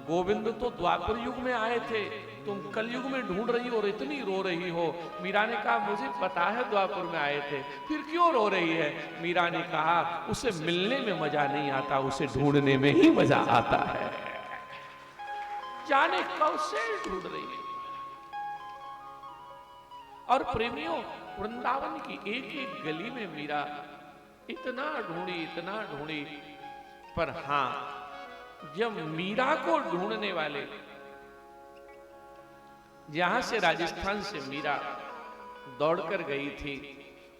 गोविंद तो द्वापर युग में आए थे, तुम कलयुग में ढूंढ रही हो और इतनी रो रही हो। मीरा ने कहा मुझे पता है द्वापर में आए थे, फिर क्यों रो रही है? मीरा ने कहा उसे मिलने में मजा नहीं आता, उसे ढूंढने में ही मजा आता है। जाने कब से ढूंढ रही है। और प्रेमियों, वृंदावन की एक एक गली में मीरा इतना ढूंढी, पर हां, जब मीरा को ढूंढने वाले, जहां से राजस्थान से मीरा दौड़कर गई थी,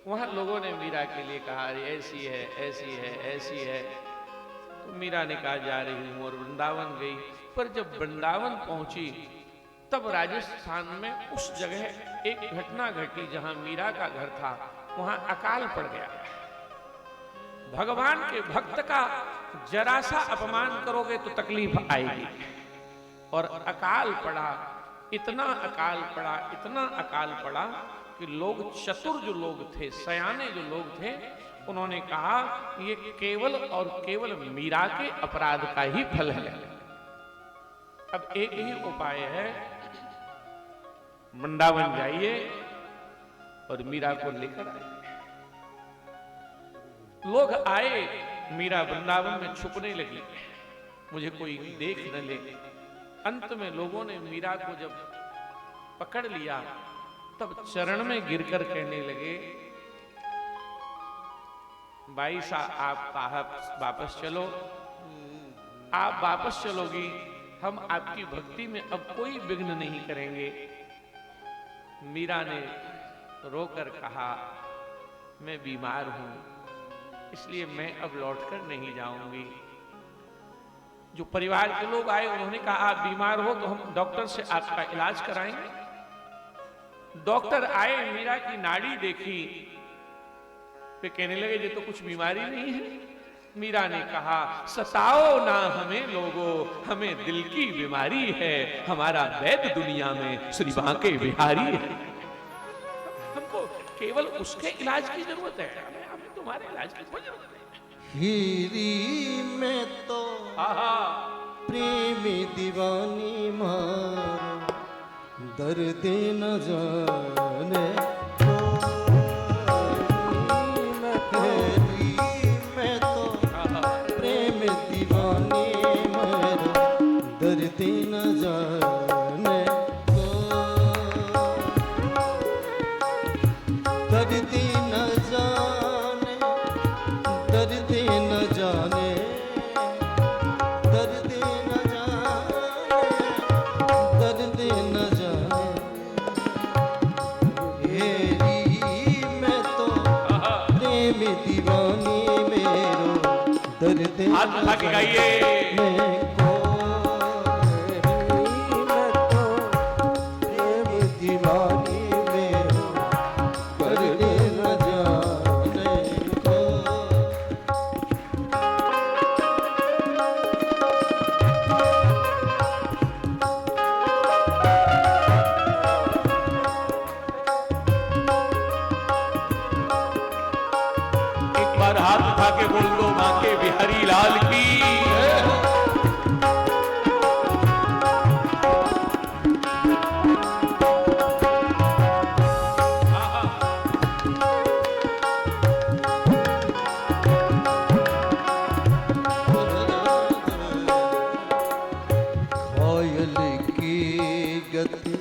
वहां लोगों ने मीरा के लिए कहा ऐसी है, ऐसी है, ऐसी है। तो मीरा ने कहा जा रही हूं, और वृंदावन गई। पर जब वृंदावन पहुंची तब राजस्थान में उस जगह एक घटना घटी जहां मीरा का घर था, वहां अकाल पड़ गया। भगवान के भक्त का जरा सा अपमान करोगे तो तकलीफ आएगी। और अकाल पड़ा, इतना अकाल पड़ा, इतना अकाल पड़ा कि लोग चतुर जो लोग थे, सयाने जो लोग थे, उन्होंने कहा ये केवल और केवल मीरा के अपराध का ही फल है। अब एक ही उपाय है, वृंदावन जाइए और मीरा को लेकर आए। लोग आए, मीरा वृंदावन में छुपने लगी, मुझे कोई देख न ले। अंत में लोगों ने मीरा को जब पकड़ लिया, तब चरण में गिरकर कहने लगे, भाई साहब आप वापस चलो, आप वापस चलोगी, हम आपकी भक्ति में अब कोई विघ्न नहीं करेंगे। मीरा ने रोकर कहा, मैं बीमार हूं, इसलिए मैं अब लौटकर नहीं जाऊंगी। जो परिवार के लोग आए, उन्होंने कहा आप बीमार हो तो हम डॉक्टर से आपका इलाज कराएंगे। डॉक्टर आए, मीरा की नाड़ी देखी, वे कहने लगे ये तो कुछ बीमारी नहीं है। मीरा ने कहा, सताओ ना हमें लोगों, हमें दिल की बीमारी है, हमारा वैद्य दुनिया में श्री बांके बिहारी है। हमको केवल उसके इलाज की जरूरत है, हमें तुम्हारे इलाज की कोई जरूरत नहीं। हीरी में तो प्रेमी दीवानी मारो, दर्द न जाने हीरी में तो प्रेमी दीवानी मारो, दर्द न जाने दर्द न जाने, दर्द न जाने, दर्द न जाने, दर्द न जाने। हेरी मैं तो प्रेम दीवानी मेरो, दर्द हाथ उठा के गाइए। को मैं तो प्रेम दीवानी मेरो, दर्द न जाने को। एक बार हाथ उठा के बोल दो, बांके बिहारी लाल की। घायल की गति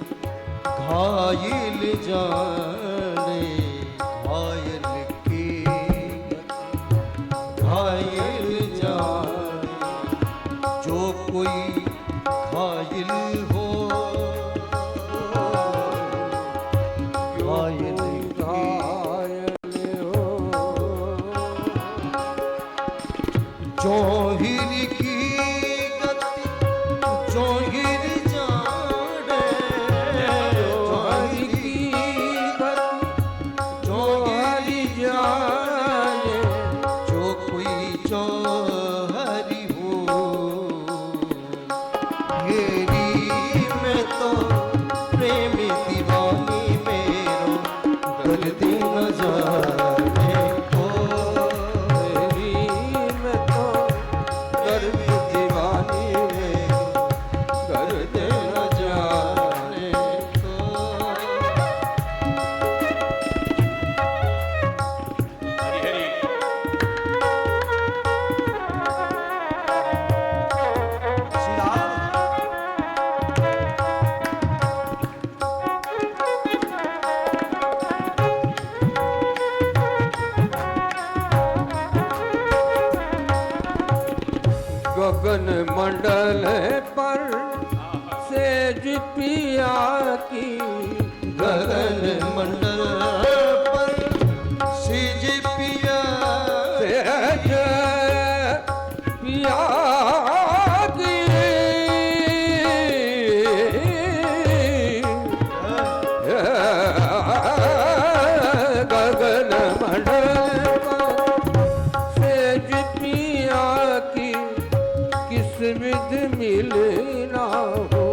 घायल जाने, घायल की गति घायल जाने, जो कोई घायल हो घायल घायल हो, जोहिर की गति जोहिर जाने, जोहिर की गति जोहिर जाने, जो कोई जोहरी हो। हेरी में तो प्रेमी दीवानी मेरो, दर्द न जाने को। हेरी में तो प्रेमी दीवानी मेरो, दर्द न जाने को। हरि हरि। गगन मंडल पर सेज पिया की, गगन मंडल पर सिज पिया सेज पिया की, गगन मंडल पर सेज पिया की, किस विध मिलना हो,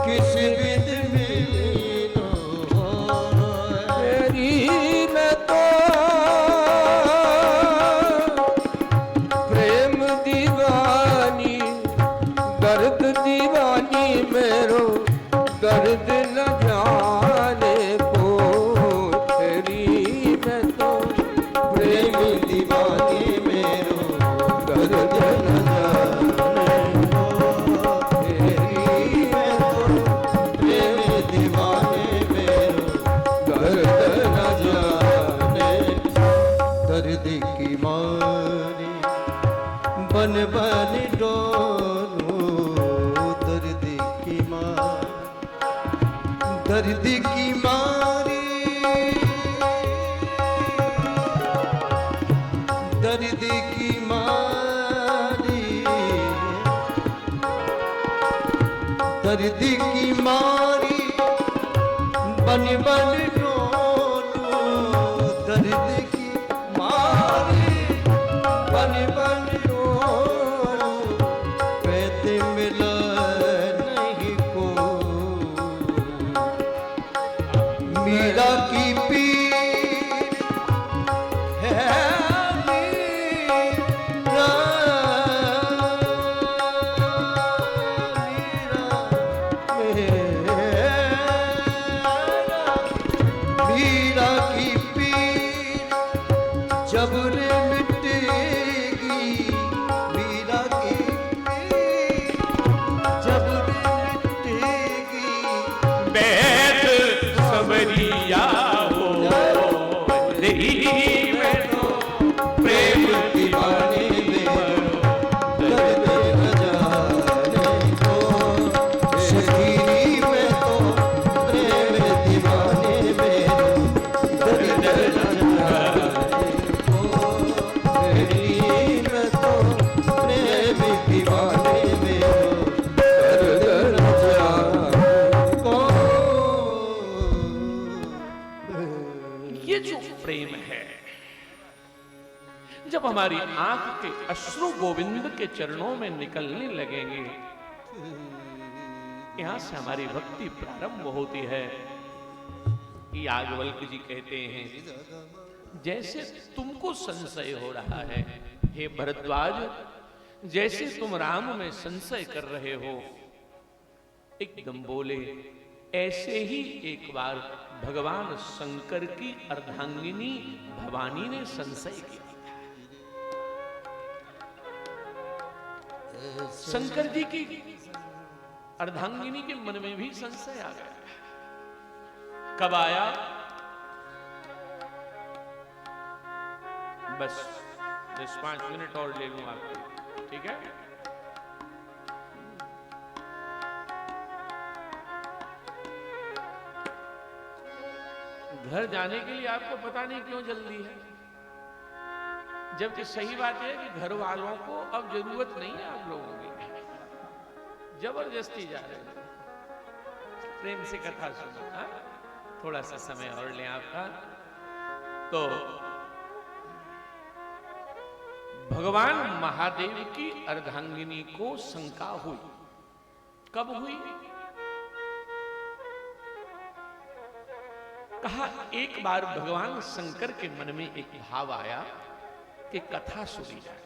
किस विध में बन बन डोलूं दर्द की मार, दर्द की मारी, दर्द की मारी, दर्द की मारी बन बन डोलूं दर्द की मारी बन बन डोलूं पैदे मिला नहीं को मीरा की पीर है मीरा, मीरा की पीर जब रे मिटेगी, मीरा की पीर जब रे मिटेगी, बैठ सबरिया हो रही मैं तो प्रेम दीवाने में दर्द न जाने को, शकीरी में तो प्रेम दीवाने में दर्द न जाने को, शकीरी में तो प्रेम दीवाने में दर्द न जाने को। ये जो प्रेम है, जब हमारी आंख के अश्रु गोविंद के चरणों में निकलने लगेंगे, यहां से हमारी भक्ति प्रारंभ होती है। याज्ञवल्क्य जी कहते हैं, जैसे तुमको संशय हो रहा है हे भरद्वाज, जैसे तुम राम में संशय कर रहे हो, एकदम बोले ऐसे ही एक बार भगवान शंकर की अर्धांगिनी भवानी ने संशय किया। शंकर जी की अर्धांगिनी के मन में भी संशय आ गया। कब आया? बस 10-5 मिनट और ले लूं आपको, ठीक है? घर जाने के लिए आपको पता नहीं क्यों जल्दी है, जबकि सही बात है कि घर वालों को अब जरूरत नहीं है आप लोगों की, जबरदस्ती जा रहे हैं। प्रेम से कथा सुनो, थोड़ा सा समय और लें आपका। तो भगवान महादेव की अर्धांगिनी को शंका हुई। कब हुई? कहा एक बार भगवान शंकर के मन में एक भाव आया कि कथा सुनी जाए।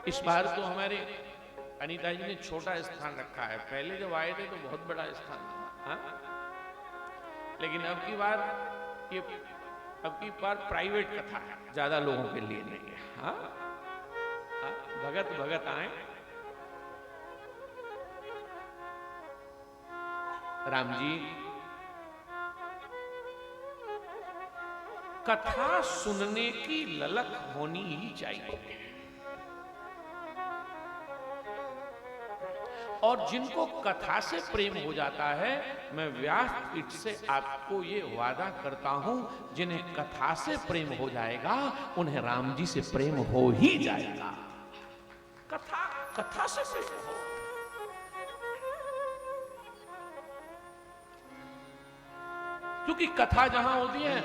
इस बार तो हमारे अनीता जी ने छोटा स्थान रखा है, पहले जब आए थे तो बहुत बड़ा स्थान था, हाँ? लेकिन अब की बार प्राइवेट कथा है, ज्यादा लोगों के लिए नहीं है, हाँ? भगत भगत आए। राम जी, कथा सुनने की ललक होनी ही चाहिए, और जिनको कथा से प्रेम हो जाता है, मैं व्यासपीठ से आपको ये वादा करता हूं, जिन्हें कथा से प्रेम हो जाएगा उन्हें राम जी से प्रेम हो ही जाएगा। कथा से प्रेम हो। क्योंकि कथा जहां होती है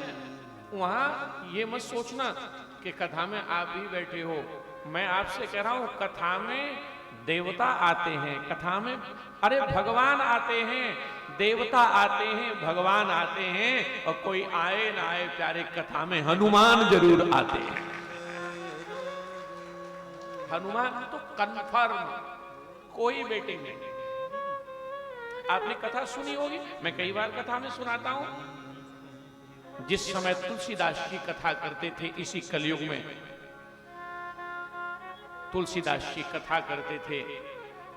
वहां ये मत सोचना कि कथा में आप भी बैठे हो। मैं आपसे कह रहा हूं, कथा में देवता आते हैं, कथा में अरे भगवान आते हैं, देवता आते हैं, भगवान आते हैं, और कोई आए ना आए प्यारे, कथा में हनुमान जरूर आते हैं। हनुमान तो कन्फर्म, कोई वेटिंग नहीं। आपने कथा सुनी होगी, मैं कई बार कथा में सुनाता हूं। जिस समय तुलसीदास की कथा करते थे, इसी कलयुग में तुलसीदास जी कथा करते थे,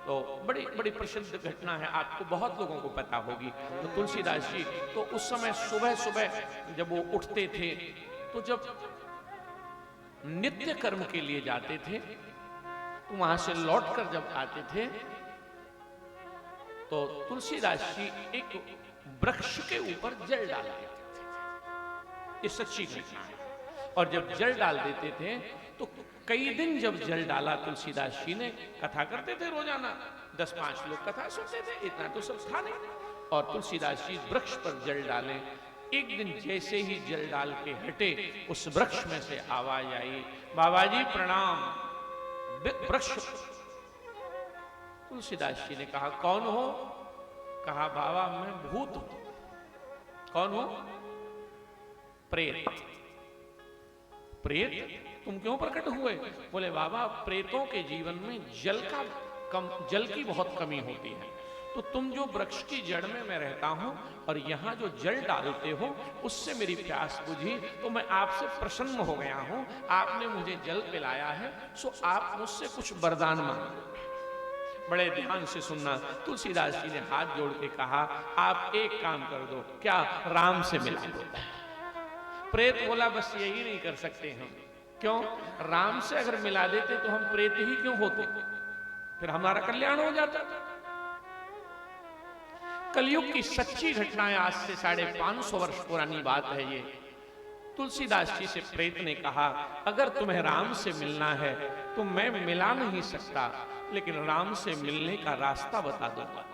तो बड़ी बड़ी प्रसिद्ध घटना है, आपको बहुत लोगों को पता होगी। तो तुलसीदास जी तो उस समय सुबह सुबह जब वो उठते थे, तो जब नित्य कर्म के लिए जाते थे तो वहां से लौटकर जब आते थे तो तुलसीदास जी एक वृक्ष के ऊपर जल डाल देते थे। ये सच्ची घटना है। और जब जल डाल देते थे तो कई दिन जब जल डाला तुलसीदास जी ने, कथा करते थे रोजाना, 10-5 लोग कथा सुनते थे, इतना तो सब था नहीं। और तुलसीदास जी वृक्ष पर जल डाले। एक दिन जैसे ही जल डाल के हटे, उस वृक्ष में से आवाज आई, बाबा जी प्रणाम। वृक्ष, तुलसीदास जी ने कहा कौन हो? कहा बाबा मैं भूत हूं। कौन हो? प्रेत। प्रेत? तुम क्यों प्रकट हुए? बोले बाबा प्रेतों के जीवन में जल की बहुत कमी होती है, तो तुम जो वृक्ष की जड़ में मैं रहता हूं और यहां जो जल डालते हो उससे मेरी प्यास बुझी, तो मैं आपसे प्रसन्न हो गया हूं। आपने मुझे जल पिलाया है, सो आप मुझसे कुछ वरदान मांगो। बड़े ध्यान से सुनना। तुलसीदास जी ने हाथ जोड़ के कहा आप एक काम कर दो, क्या? राम से मिला दो। प्रेत बोला बस यही नहीं कर सकते हम। क्यों? राम से अगर मिला देते तो हम प्रेत ही क्यों होते, फिर हमारा कल्याण हो जाता। कलयुग की सच्ची घटनाएं, आज से 550 वर्ष पुरानी बात है ये। तुलसीदास जी से प्रेत ने कहा अगर तुम्हें राम से मिलना है तो मैं मिला नहीं सकता, लेकिन राम से मिलने का रास्ता बता दूंगा।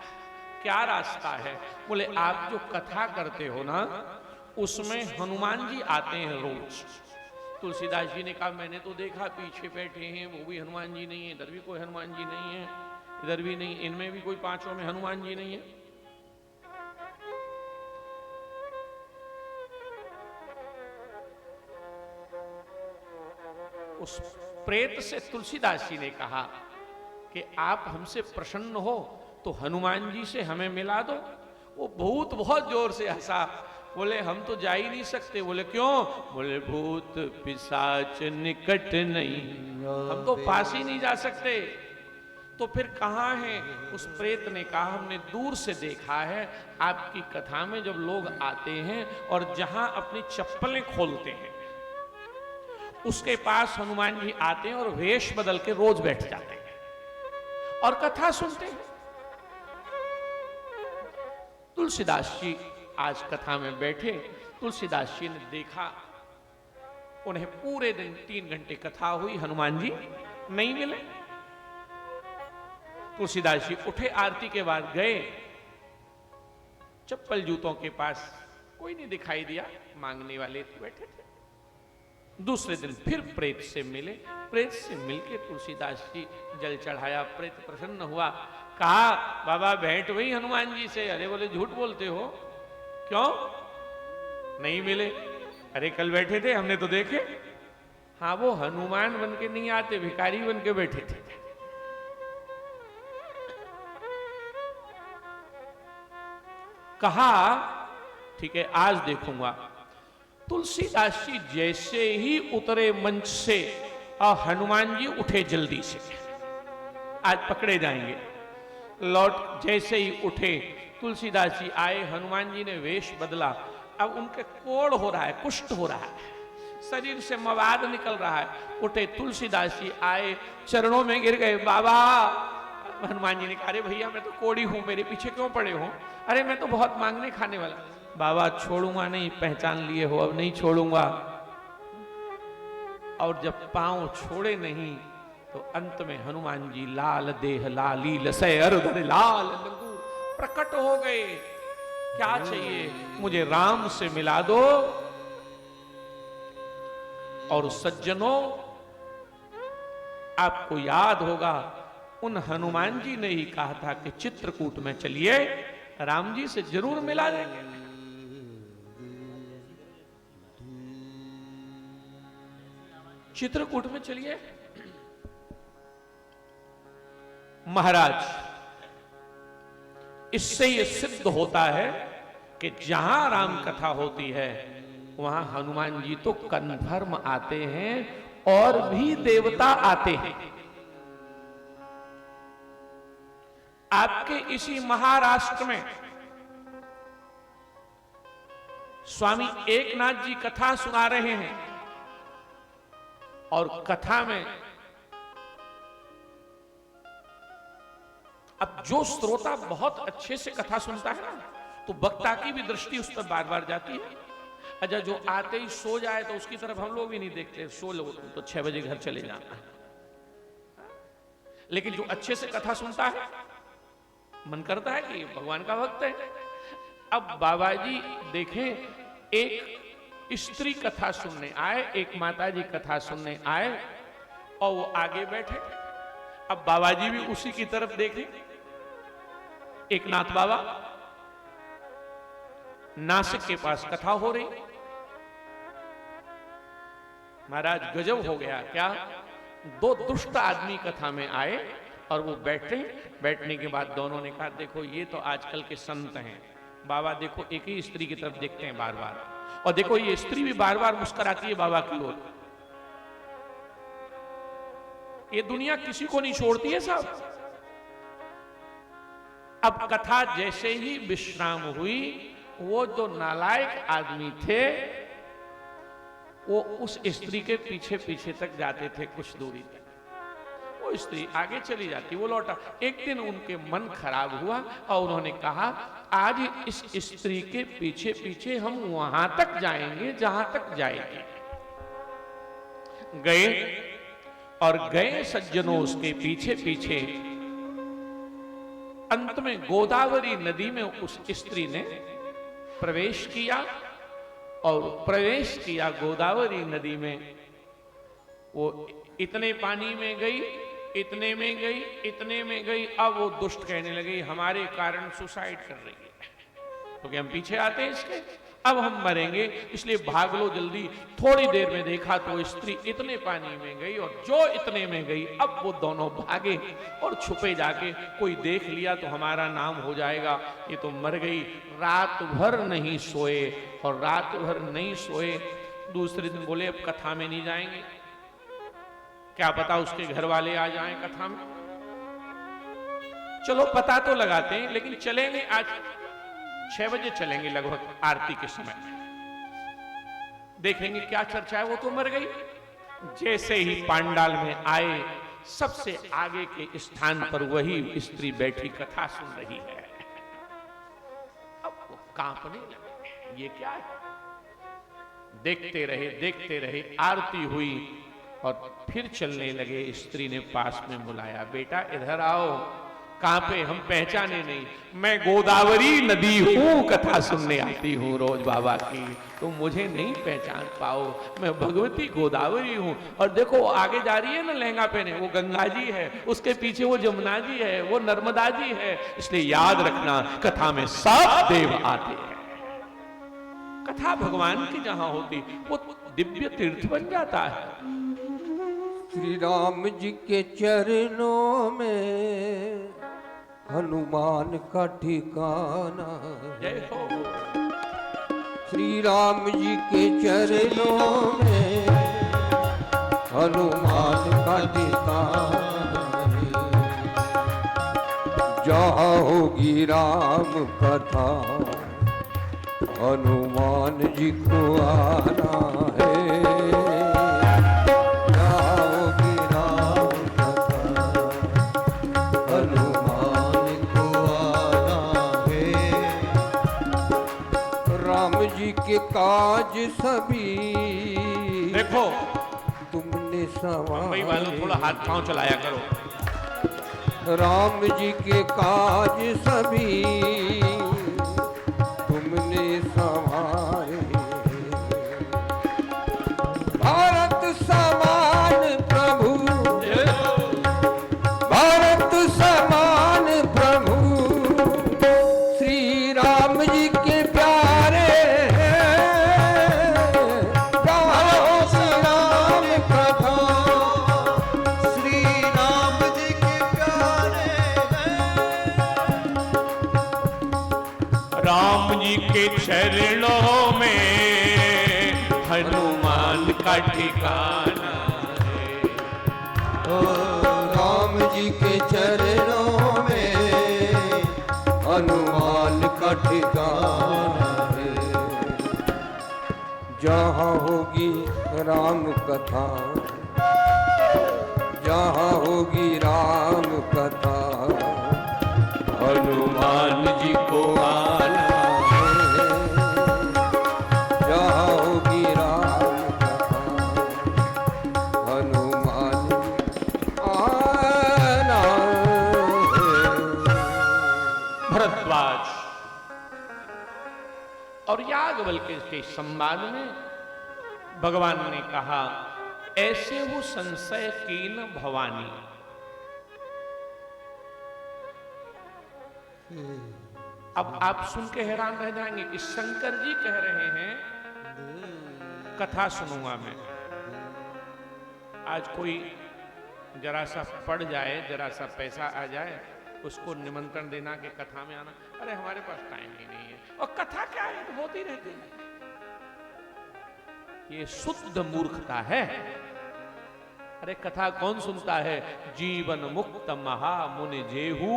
क्या रास्ता है? बोले आप जो कथा करते हो ना, उसमें हनुमान जी आते हैं रोज। तुलसीदास जी ने कहा मैंने तो देखा पीछे बैठे हैं, वो भी हनुमान जी नहीं है, इधर भी कोई हनुमान जी नहीं है, इधर भी नहीं, इनमें भी कोई पांचों में हनुमान जी नहीं है। उस प्रेत से तुलसीदास जी ने कहा कि आप हमसे प्रसन्न हो तो हनुमान जी से हमें मिला दो। वो भूत बहुत जोर से हंसा। बोले हम तो जा ही नहीं सकते। बोले क्यों? बोले भूत पिशाच निकट नहीं, हम तो पास ही नहीं जा सकते। तो फिर कहाँ है? उस प्रेत ने कहा हमने दूर से देखा है, आपकी कथा में जब लोग आते हैं और जहां अपनी चप्पलें खोलते हैं उसके पास हनुमान जी आते हैं और वेश बदल के रोज बैठ जाते हैं और कथा सुनते हैं। तुलसीदास जी आज कथा में बैठे। तुलसीदास जी ने देखा, उन्हें पूरे दिन 3 घंटे कथा हुई, हनुमान जी नहीं मिले। तुलसीदास जी उठे, आरती के बाद गए, चप्पल जूतों के पास कोई नहीं दिखाई दिया, मांगने वाले बैठे थे। दूसरे दिन फिर प्रेत से मिले। प्रेत से मिलके तुलसीदास जी जल चढ़ाया। प्रेत प्रसन्न हुआ, कहा बाबा भेंट हुई हनुमान जी से? अरे बोले झूठ बोलते हो, क्यों नहीं मिले? अरे कल बैठे थे, हमने तो देखे। हाँ वो हनुमान बन के नहीं आते, भिखारी बन के बैठे थे। कहा ठीक है आज देखूंगा। तुलसीदास जी जैसे ही उतरे मंच से और हनुमान जी उठे जल्दी से, आज पकड़े जाएंगे। लौट जैसे ही उठे, तुलसीदास जी आए, हनुमान जी ने वेश बदला। अब उनके कोढ़ हो रहा है, कुष्ठ हो रहा है, शरीर से मवाद निकल रहा है। उठे, तुलसीदास जी आए, चरणों में गिर गए। बाबा, हनुमान जी ने कहा अरे भैया मैं तो कोढ़ी हूं, मेरे पीछे क्यों पड़े हो? अरे मैं तो बहुत मांगने खाने वाला। बाबा छोड़ूंगा नहीं, पहचान लिए हो, अब नहीं छोड़ूंगा। और जब पांव छोड़े नहीं तो अंत में हनुमान जी लाल देह लाली लसय अरुधर लाल लंगूर प्रकट हो गए। क्या चाहिए? मुझे राम से मिला दो। और सज्जनों, आपको याद होगा उन हनुमान जी ने ही कहा था कि चित्रकूट में चलिए, राम जी से जरूर मिला देंगे। चित्रकूट में चलिए। महाराज, इससे यह सिद्ध होता है कि जहां राम कथा होती है वहां हनुमान जी तो कन्फर्म आते हैं और भी देवता आते हैं। आपके इसी महाराष्ट्र में स्वामी एकनाथ जी कथा सुना रहे हैं। और कथा में अब जो श्रोता बहुत अच्छे से कथा सुनता है ना, तो वक्ता की भी दृष्टि उस पर बार बार जाती है। अच्छा, जो आते ही सो जाए तो उसकी तरफ हम लोग भी नहीं देखते, सो लो तो 6 बजे घर चले जाना है। लेकिन जो अच्छे से कथा सुनता है, मन करता है कि भगवान का भक्त है। अब बाबा जी देखें, एक स्त्री कथा सुनने आए, एक माता जी कथा सुनने आए, और वो आगे बैठे। अब बाबा जी भी उसी की तरफ देखें। एक नाथ बाबा, नासिक के पास कथा हो रही। महाराज गजब हो गया। क्या? 2 दुष्ट आदमी कथा में आए और वो बैठे। बैठने के बाद दोनों ने कहा, देखो ये तो आजकल के संत हैं। बाबा देखो एक ही स्त्री की तरफ देखते हैं बार बार, और देखो ये स्त्री भी बार बार मुस्कुराती है बाबा की ओर। ये दुनिया किसी को नहीं छोड़ती है साहब। अब कथा जैसे ही विश्राम हुई, वो जो नालायक आदमी थे वो उस स्त्री के पीछे पीछे तक जाते थे, कुछ दूरी तक। वो स्त्री आगे चली जाती, वो लौटा। एक दिन उनके मन खराब हुआ और उन्होंने कहा, आज इस स्त्री के पीछे पीछे हम वहां तक जाएंगे जहां तक जाएंगे। गए और गए सज्जनों उसके पीछे पीछे। अंत में गोदावरी नदी में उस स्त्री ने प्रवेश किया, और प्रवेश किया गोदावरी नदी में। वो इतने पानी में गई, इतने में गई, इतने में गई। अब वो दुष्ट कहने लगी, हमारे कारण सुसाइड कर रही है, क्योंकि हम पीछे आते हैं इसके, अब हम मरेंगे, इसलिए भाग लो जल्दी। थोड़ी देर में देखा तो स्त्री इतने पानी में गई, और जो इतने में गई, अब वो दोनों भागे और छुपे जाके, कोई देख लिया तो हमारा नाम हो जाएगा, ये तो मर गई। रात भर नहीं सोए, और रात भर नहीं सोए। दूसरे दिन बोले, अब कथा में नहीं जाएंगे, क्या पता उसके घर वाले आ जाएं कथा में। चलो पता तो लगाते हैं, लेकिन चलेंगे आज 6 बजे चलेंगे लगभग आरती के समय, देखेंगे क्या चर्चा है। वो तो मर गई। जैसे ही पांडाल में आए, सबसे आगे के स्थान पर वही स्त्री बैठी कथा सुन रही है। अब वो कांपने लगे, ये क्या है। देखते रहे, आरती हुई और फिर चलने लगे। स्त्री ने पास में बुलाया, बेटा इधर आओ। कहां पे? हम पहचाने नहीं, मैं गोदावरी नदी हूं, कथा सुनने आती हूं रोज बाबा की, तुम मुझे नहीं पहचान पाओ, मैं भगवती गोदावरी हूं। और देखो आगे जा रही है ना लहंगा पहने, वो गंगा जी है, उसके पीछे वो जमुना जी है, वो नर्मदा जी है। इसलिए याद रखना, कथा में सब देव आते हैं। कथा भगवान की जहां होती, वो दिव्य तीर्थ बन जाता है। श्री राम जी के चरणों में हनुमान का ठिकाना है। श्री राम जी के चरणों में हनुमान का ठिकाना है। जहाँ होगी राम कथा, हनुमान जी को आना है। के काज सभी देखो, तुमने संभाले। वालों थोड़ा हाथ पांव चलाया करो। राम जी के काज सभी तुमने संभाले। भारत समान प्रभु, भारत समान प्रभु, श्री राम जी के प्यारे। के चरणों में हनुमान का ठिकाना है। ओ राम जी के चरणों में हनुमान का ठिकाना है। जहाँ होगी राम कथा, जहाँ होगी राम कथा हनुमान जी को आना है। जहाँ होगी राम कथा हनुमान आना है। भरद्वाज और याज्ञवल्क्य के संवाद में भगवान ने कहा, ऐसे वो संशय कीन भवानी। अब आप सुन के हैरान रह जाएंगे कि शंकर जी कह रहे हैं कथा सुनूंगा मैं। आज कोई जरा सा पड़ जाए, जरा सा पैसा आ जाए, उसको निमंत्रण देना कि कथा में आना, अरे हमारे पास टाइम ही नहीं है, और कथा क्या है, तो होती रहती है। ये शुद्ध मूर्खता है। अरे कथा कौन सुनता है? जीवन मुक्त महामुनि जेहू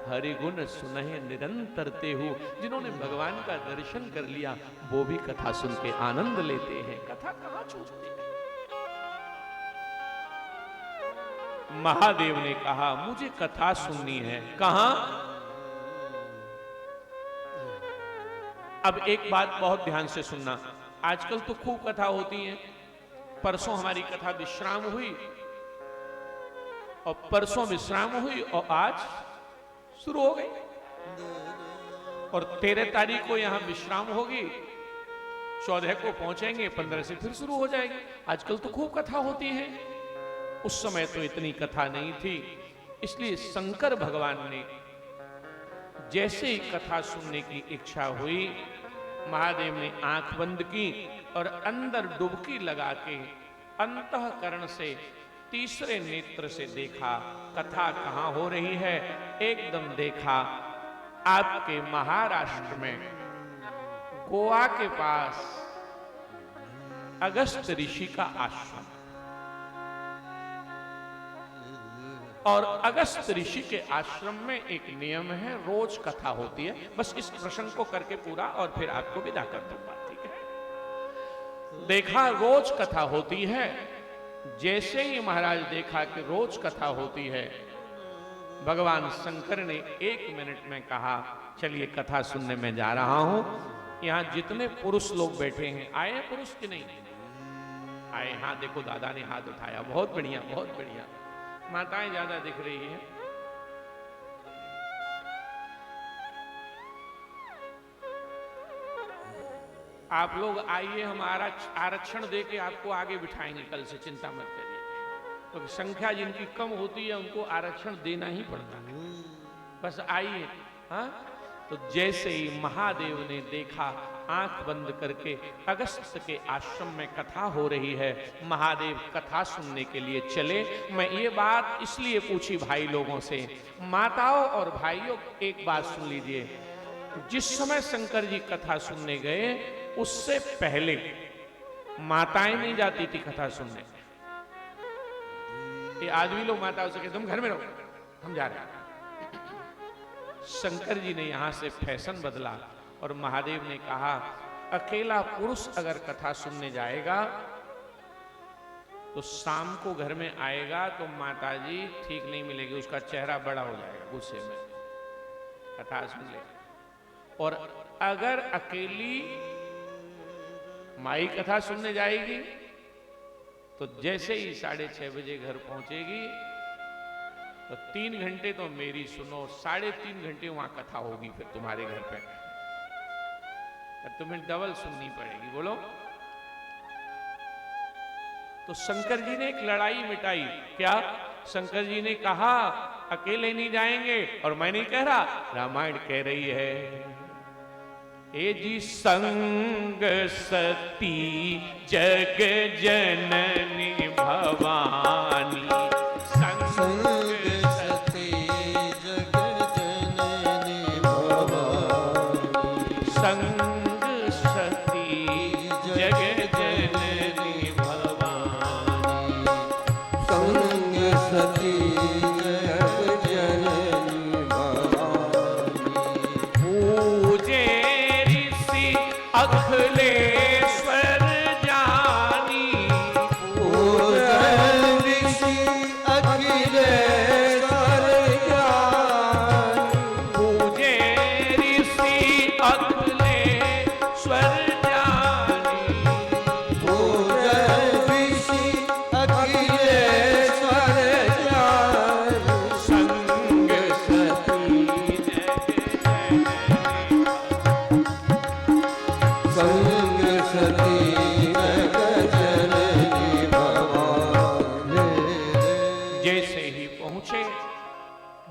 हरि गुण सुनहि निरंतर तेहू। जिन्होंने भगवान का दर्शन कर लिया वो भी कथा सुन के आनंद लेते हैं। कथा कहां छूटती है? महादेव ने कहा मुझे कथा सुननी है। कहां? अब एक बात बहुत ध्यान से सुनना, आजकल तो खूब कथा होती है। परसों हमारी कथा विश्राम हुई, और परसों विश्राम हुई, और आज शुरू हो गई, और 13 तारीख को यहां विश्राम होगी, 14 को पहुंचेंगे, 15 से फिर शुरू हो जाएगी। आजकल तो खूब कथा होती है, उस समय तो इतनी कथा नहीं थी। इसलिए शंकर भगवान ने जैसे ही कथा सुनने की इच्छा हुई, महादेव ने आंख बंद की और अंदर डुबकी लगा के अंतःकरण से तीसरे नेत्र से देखा कथा कहां हो रही है। एकदम देखा आपके महाराष्ट्र में गोवा के पास अगस्त ऋषि का आश्रम, और अगस्त ऋषि के आश्रम में एक नियम है, रोज कथा होती है। बस इस प्रसंग को करके पूरा, और फिर आपको विदा कर दूंगा, ठीक है? देखा रोज कथा होती है। जैसे ही महाराज देखा कि रोज कथा होती है, भगवान शंकर ने 1 मिनट में कहा चलिए कथा सुनने में जा रहा हूं। यहां जितने पुरुष लोग बैठे हैं, आए हैं पुरुष कि नहीं आए? हाँ देखो, दादा ने हाथ उठाया, बहुत बढ़िया, बहुत बढ़िया। माताएं ज्यादा दिख रही हैं। आप लोग आइए, हम आरक्षण देके आपको आगे बिठाएंगे कल से, चिंता मत करिए। तो संख्या जिनकी कम होती है उनको आरक्षण देना ही पड़ता है। बस आइए। हाँ, तो जैसे ही महादेव ने देखा, आंख बंद करके अगस्त के आश्रम में कथा हो रही है, महादेव कथा सुनने के लिए चले। मैं ये बात इसलिए पूछी भाई लोगों से, माताओं और भाइयों, एक बात सुन लीजिए। जिस समय शंकर जी कथा सुनने गए, उससे पहले माताएं नहीं जाती थी कथा सुनने। ये आदमी लोग माताओं से कहते तुम घर में रहो, हम जा रहे हैं। शंकर जी ने यहां से फैशन बदला और महादेव ने कहा अकेला पुरुष अगर कथा सुनने जाएगा तो शाम को घर में आएगा तो माताजी ठीक नहीं मिलेगी, उसका चेहरा बड़ा हो जाएगा गुस्से में, कथा सुन ले। और अगर अकेली माई कथा सुनने जाएगी तो जैसे ही 6:30 बजे घर पहुंचेगी तो 3 घंटे तो मेरी सुनो, 3.5 घंटे वहां कथा होगी फिर तुम्हारे घर पे, तुम्हें डबल सुननी पड़ेगी। बोलो। तो शंकर जी ने एक लड़ाई मिटाई। क्या? शंकर जी ने कहा अकेले नहीं जाएंगे, और मैं नहीं कह रहा, रामायण कह रही है, ए जी संग सती जग जननी भवानी, संग सती जग जननी भवानी, संग सती जग जननी भवानी, संग सती जग जननी भवानी, पूजे ऋषि अखिलेश्वर जानी, पूजन ऋषि अखिलेश्वर सती जग जननी भवानी। जैसे ही पहुंचे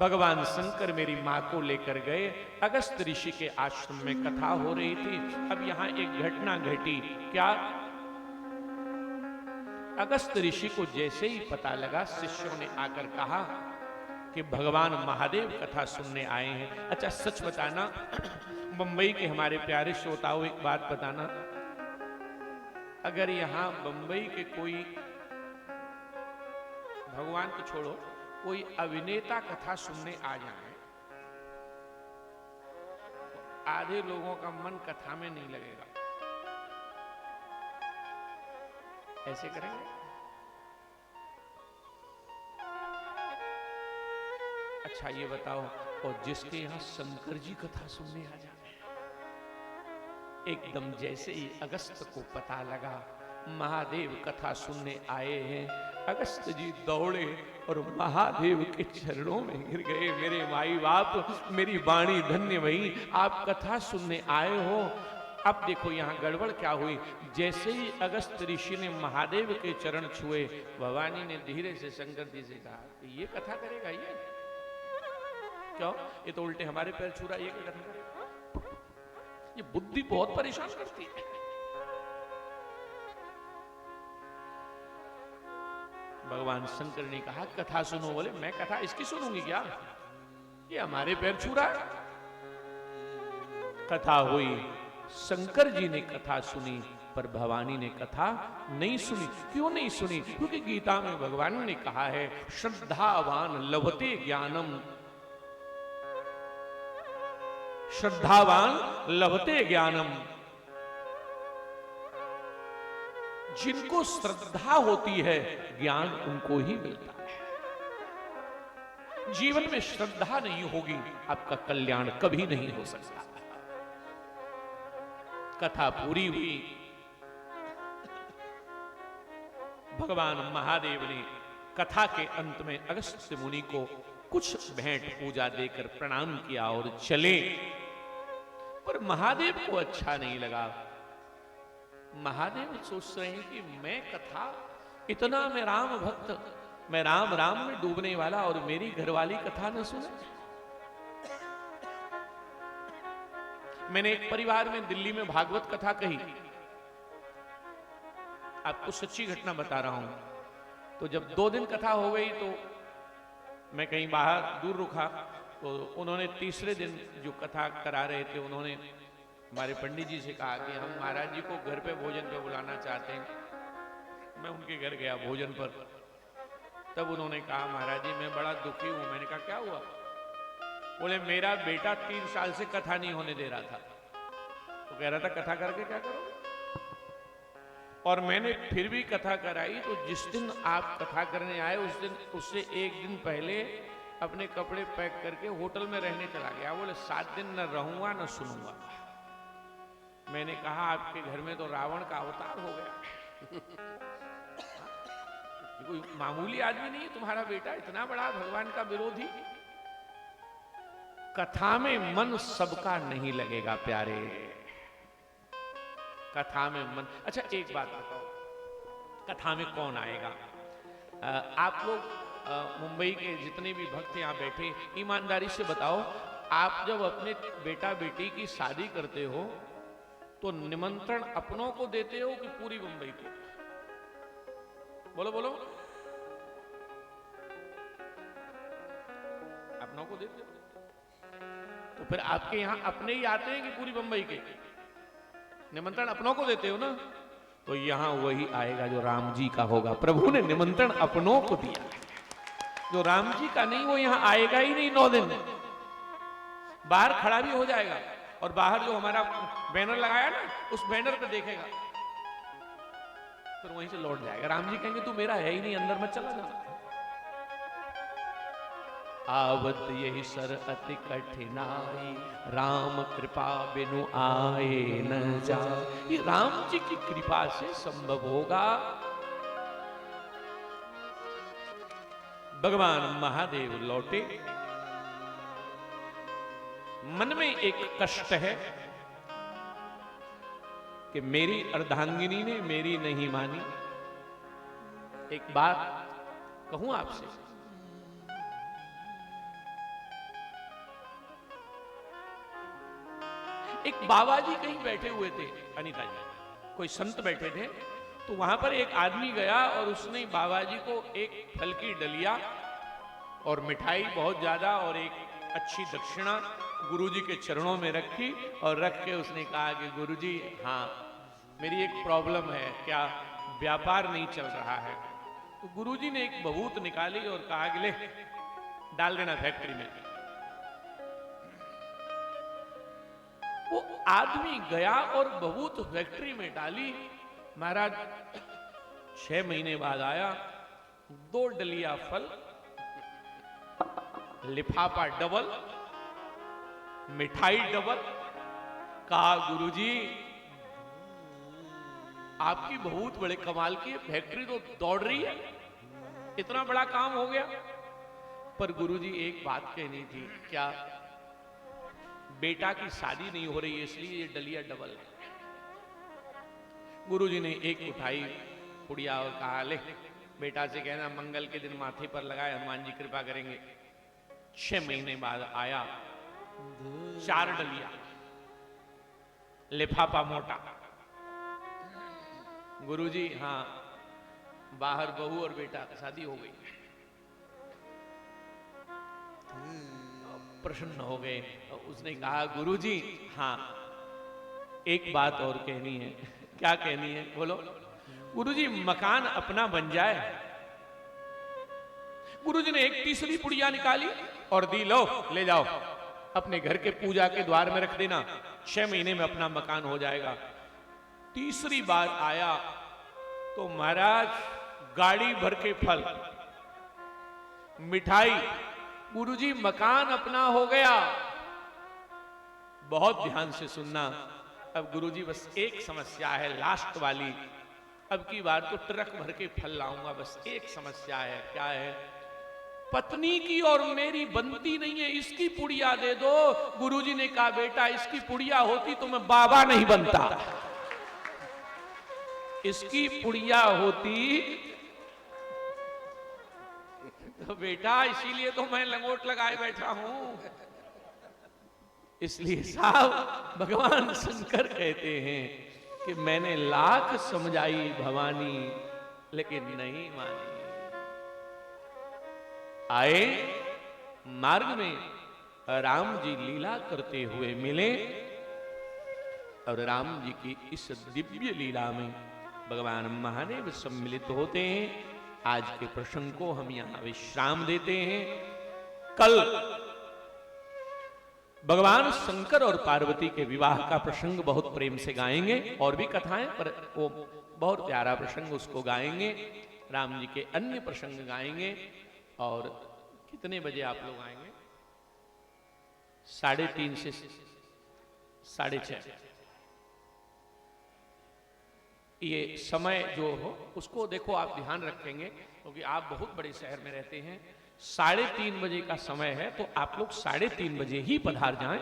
भगवान शंकर मेरी मां को लेकर गए। अगस्त ऋषि के आश्रम में कथा हो रही थी। अब यहां एक घटना घटी। क्या? अगस्त ऋषि को जैसे ही पता लगा, शिष्यों ने आकर कहा कि भगवान महादेव कथा सुनने आए हैं। अच्छा सच बताना, बंबई के हमारे प्यारे श्रोताओं एक बात बताना, अगर यहां बंबई के कोई, भगवान को छोड़ो, कोई अभिनेता कथा सुनने आ जाए, आधे लोगों का मन कथा में नहीं लगेगा। ऐसे करेंगे? अच्छा ये बताओ, और जिसके यहां शंकर जी कथा सुनने आ जाए, एकदम जैसे ही अगस्त को पता लगा महादेव कथा सुनने आए हैं, अगस्त जी दौड़े और महादेव के चरणों में गिर गए। मेरे माई बाप, मेरी वाणी धन्य भई, आप कथा सुनने आए हो। अब देखो यहां गड़बड़ क्या हुई। जैसे ही अगस्त ऋषि ने महादेव के चरण छुए, भवानी ने धीरे से शंकर जी से कहा, ये कथा करेगा? ये क्यों? ये तो उल्टे हमारे पैर छू रहा है, ये क्या कथा करेगा? ये बुद्धि बहुत परेशान करती है। भगवान शंकर ने कहा कथा सुनो। बोले मैं कथा इसकी सुनूंगी क्या? ये हमारे पैर छू रहा है। कथा हुई, शंकर जी ने कथा सुनी, पर भवानी ने कथा नहीं सुनी। क्यों नहीं सुनी? क्योंकि गीता में भगवान ने कहा है, श्रद्धावान लभते ज्ञानम, श्रद्धावान लभते ज्ञानम। जिनको श्रद्धा होती है, ज्ञान उनको ही मिलता है। जीवन में श्रद्धा नहीं होगी, आपका कल्याण कभी नहीं हो सकता। कथा पूरी हुई। भगवान महादेव ने कथा के अंत में अगस्त मुनि को कुछ भेंट पूजा देकर प्रणाम किया और चले। पर महादेव को अच्छा नहीं लगा। महादेव सोच रहे हैं कि मैं कथा, इतना मैं राम भक्त, मैं राम राम में डूबने वाला, और मेरी घरवाली कथा न सुने। मैंने एक परिवार में दिल्ली में भागवत कथा कही, आपको सच्ची घटना बता रहा हूं। तो जब 2 दिन कथा हो गई तो मैं कहीं बाहर दूर रुका, तो उन्होंने तीसरे दिन जो कथा करा रहे थे, उन्होंने हमारे पंडित जी से कहा कि हम महाराज जी को घर पे भोजन पे बुलाना चाहते हैं। मैं उनके घर गया भोजन पर, तब उन्होंने कहा महाराज जी मैं बड़ा दुखी हूं। मैंने कहा क्या हुआ? बोले मेरा बेटा 3 साल से कथा नहीं होने दे रहा था। तो कह रहा था कथा करके क्या करोगे? और मैंने फिर भी कथा कराई। तो जिस दिन आप कथा करने आए, उस दिन, उससे 1 दिन पहले अपने कपड़े पैक करके होटल में रहने चला गया। बोले 7 दिन न रहूंगा न सुनूंगा। मैंने कहा आपके घर में तो रावण का अवतार हो गया। कोई मामूली आदमी नहीं है तुम्हारा बेटा, इतना बड़ा भगवान का विरोधी। कथा में मन सबका नहीं लगेगा प्यारे, कथा में मन। अच्छा एक बात बताओ, कथा में कौन आएगा? आप लोग मुंबई के जितने भी भक्त यहां बैठे, ईमानदारी से बताओ, आप जब अपने बेटा बेटी की शादी करते हो तो निमंत्रण अपनों को देते हो कि पूरी मुंबई को? बोलो बोलो। अपनों को देते हो? तो फिर आपके यहां अपने ही आते हैं कि पूरी मुंबई के? निमंत्रण अपनों को देते हो ना? तो यहां वही आएगा जो राम जी का होगा। प्रभु ने निमंत्रण अपनों को दिया, जो राम जी का नहीं वो यहां आएगा ही नहीं। 9 दिन बाहर खड़ा भी हो जाएगा, और बाहर जो हमारा बैनर लगाया ना, उस बैनर पे देखेगा, फिर वहीं से लौट जाएगा। राम जी कहेंगे तू मेरा है ही नहीं, अंदर मत चला जाना। आवत यही सर अति कठिनाई, राम कृपा बिनु आए न जाए। ये राम जी की कृपा से संभव होगा। भगवान महादेव लौटे। मन में एक कष्ट है कि मेरी अर्धांगिनी ने मेरी नहीं मानी। एक बात कहूं आपसे, एक बाबा जी कहीं बैठे हुए थे, अनीता जी, कोई संत बैठे थे, तो वहां पर एक आदमी गया और उसने बाबा जी को एक फल की डलिया और मिठाई बहुत ज्यादा और एक अच्छी दक्षिणा गुरुजी के चरणों में रखी और रख के उसने कहा कि गुरुजी, हाँ मेरी एक प्रॉब्लम है, क्या व्यापार नहीं चल रहा है। तो गुरुजी ने एक बबूत निकाली और कहा कि ले डाल देना फैक्ट्री में। वो आदमी गया और बबूत फैक्ट्री में डाली। महाराज 6 महीने बाद आया, 2 डलिया फल, लिफाफा डबल, मिठाई डबल। कहा गुरुजी आपकी बहुत बड़े कमाल की फैक्ट्री तो दौड़ रही है, इतना बड़ा काम हो गया। पर गुरुजी एक बात कहनी थी। क्या? बेटा की शादी नहीं हो रही है इसलिए ये डलिया डबल है। गुरुजी ने एक उठाई पुड़िया और कहा ले बेटा से कहना मंगल के दिन माथे पर लगाए, हनुमान जी कृपा करेंगे। 6 महीने बाद आया, 4 डलिया, लिफाफा मोटा। गुरुजी, हाँ बाहर बहू और बेटा की शादी हो गई। प्रसन्न हो गए। उसने कहा गुरुजी, हाँ एक बात और कहनी है। क्या कहनी है? बोलो। गुरुजी मकान अपना बन जाए। गुरुजी ने एक तीसरी पुड़िया निकाली और दी, लो ले जाओ अपने घर के पूजा के द्वार में रख देना, 6 महीने में अपना मकान हो जाएगा। तीसरी बार आया तो महाराज गाड़ी भर के फल, मिठाई। गुरुजी मकान अपना हो गया। बहुत ध्यान से सुनना। अब गुरुजी बस एक समस्या है, लास्ट वाली। अब की बार तो ट्रक भर के फल लाऊंगा, बस एक समस्या है। क्या है? पत्नी की और मेरी बनती नहीं है, इसकी पुड़िया दे दो। गुरुजी ने कहा बेटा इसकी पुड़िया होती तो मैं बाबा नहीं बनता, इसकी पुड़िया होती तो बेटा, इसीलिए तो मैं लंगोट लगाए बैठा हूं। इसलिए साहब भगवान शंकर कहते हैं कि मैंने लाख समझाई भवानी लेकिन नहीं मानी। आए मार्ग में राम जी लीला करते हुए मिले और राम जी की इस दिव्य लीला में भगवान महादेव सम्मिलित होते हैं। आज के प्रसंग को हम यहां विश्राम देते हैं। कल भगवान शंकर और पार्वती के विवाह का प्रसंग बहुत प्रेम से गाएंगे, और भी कथाएं, पर वो बहुत प्यारा प्रसंग उसको गाएंगे। राम जी के अन्य प्रसंग गाएंगे। और कितने बजे आप लोग आएंगे? 3:30 से 6:30। ये समय जो हो उसको देखो आप ध्यान रखेंगे, क्योंकि आप बहुत बड़े शहर में रहते हैं। 3:30 बजे का समय है तो आप लोग 3:30 बजे ही पधार जाएं।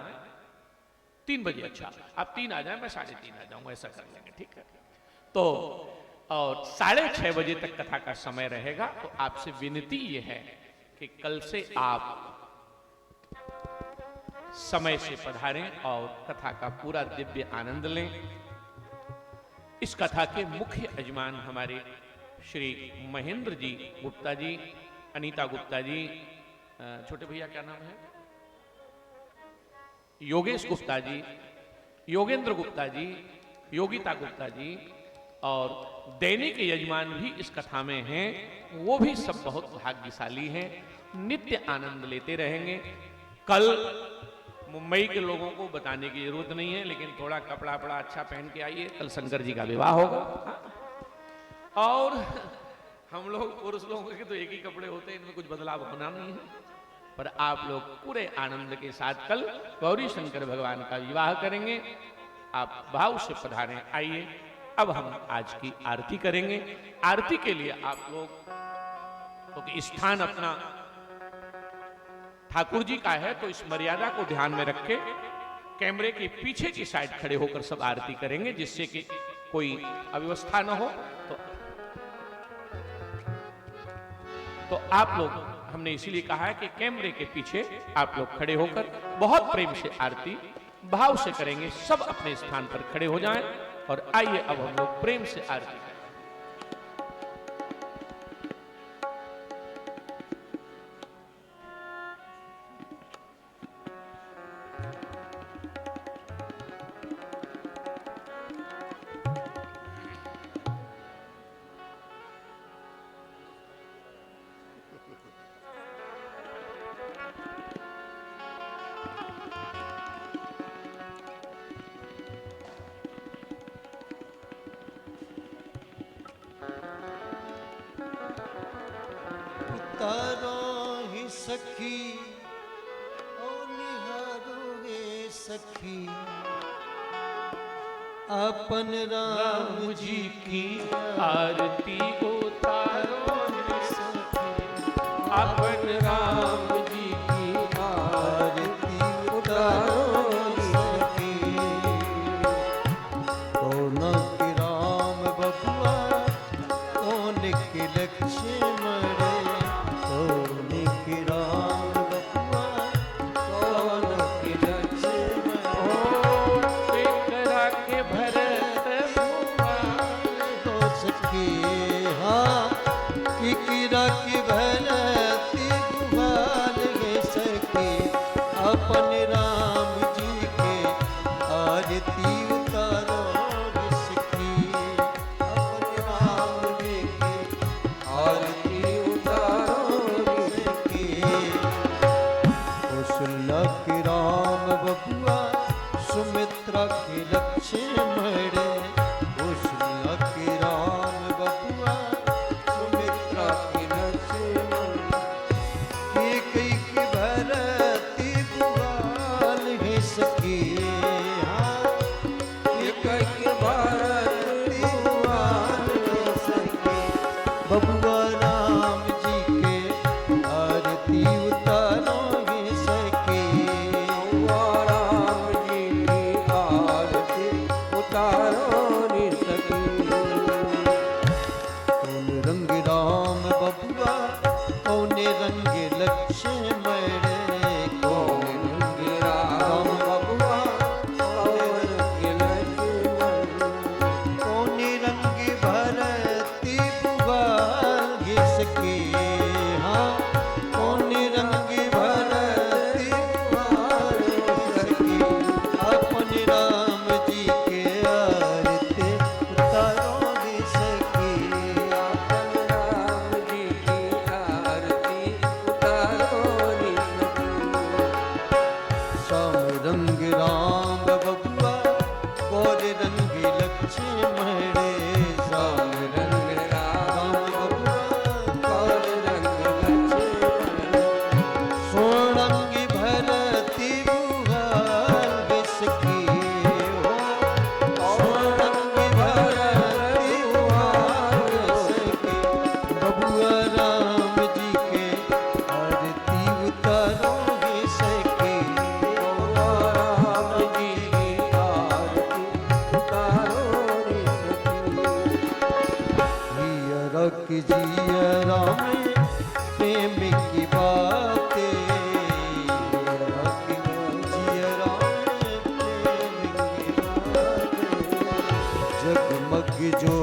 3 बजे, अच्छा आप 3 आ जाएं, मैं 3:30 आ जाऊंगा, ऐसा कर लेंगे, ठीक है? तो और 6:30 बजे तक कथा का समय रहेगा। तो आपसे विनती ये है कि कल से आप समय से पधारें और कथा का पूरा दिव्य आनंद लें। इस कथा के मुख्य यजमान हमारे श्री महेंद्र जी गुप्ता जी, अनीता गुप्ता जी, छोटे भैया क्या नाम है, योगेश गुप्ता जी, योगेंद्र गुप्ता जी, योगिता गुप्ता जी, और दैनिक यजमान भी इस कथा में हैं। वो भी सब बहुत भाग्यशाली हैं, नित्य आनंद लेते रहेंगे। कल मुंबई के लोगों को बताने की जरूरत नहीं है, लेकिन थोड़ा कपड़ा बड़ा अच्छा पहन के आइए, कल शंकर जी का विवाह होगा। और हम लोग पुरुष लोगों के तो एक ही कपड़े होते हैं, इनमें कुछ बदलाव होना नहीं है। पर आप लोग पूरे आनंद के साथ कल गौरी शंकर भगवान का विवाह करेंगे। आप भाव से पधारें, आइए। अब हम आज की आरती करेंगे। आरती के लिए आप लोग, क्योंकि स्थान अपना ठाकुर जी का है, तो इस मर्यादा को ध्यान में रखें कैमरे के पीछे की साइड खड़े होकर सब आरती करेंगे, जिससे कि कोई अव्यवस्था न हो। तो आप लोग, हमने इसीलिए कहा है कि कैमरे के पीछे आप लोग खड़े होकर बहुत प्रेम से आरती भाव से करेंगे। सब अपने स्थान पर खड़े हो जाएं और आइए अब हम लोग प्रेम से आरती करें। तारो ही सखी ओ निहारो गे सखी अपन राम जी की आरती उतारो अपन राम जी की आरती उतारो सखी। कौन की राम बबुआ कौन की लक्ष्मण कौन की राम बबुआ कौन की लक्ष्मण एकरा के भरत हो सके। हाँ कि किरा की भरती गुहाल गे सके अपन राम जी के आरती उतारो गे सखी। अपन राम जी के आरती उतारो गे सखी। कौशल्या की राम बबुआ सुमित्रा की लक्ष्मण कौशल्या की राम बबुआ सुमित्रा की लक्ष्मण कई की भरती बुआल है सखी। हाँ कई की भरती बुआल है सखी। बबुआ राम जी के आरती उतारो गे सखी। बबुआ राम जी की आरती उतारो गे सखी। कौन रंग राम बबुआ कौन रंग लक्ष्मण कौन रंग राम बबुआ कौन रंग लक्ष्मण कौन रंग भरती बुआल गे सखी। हाँ कौन रंग भरती बुआल गे सखी। अपन राम जी के आरती उतारो गे सखी। अपन राम जी की आरती उतारो गे सखी। श्याम रंग राम बबुआ गौर रंग लक्ष्मण श्याम रंग राम बबुआ गौर रंग लक्ष्मण सोन रंग भरती बुआल गे सखी। हो सोन रंग भरती बुआल गे सखी। बबुआ राम जी के आरती उतारो गे सखी। बबुआ राम जी की आरती उतारो गे सखी। जिया की जिया में प्रेम की बातें जिया में प्रेम की बातें जगमग जो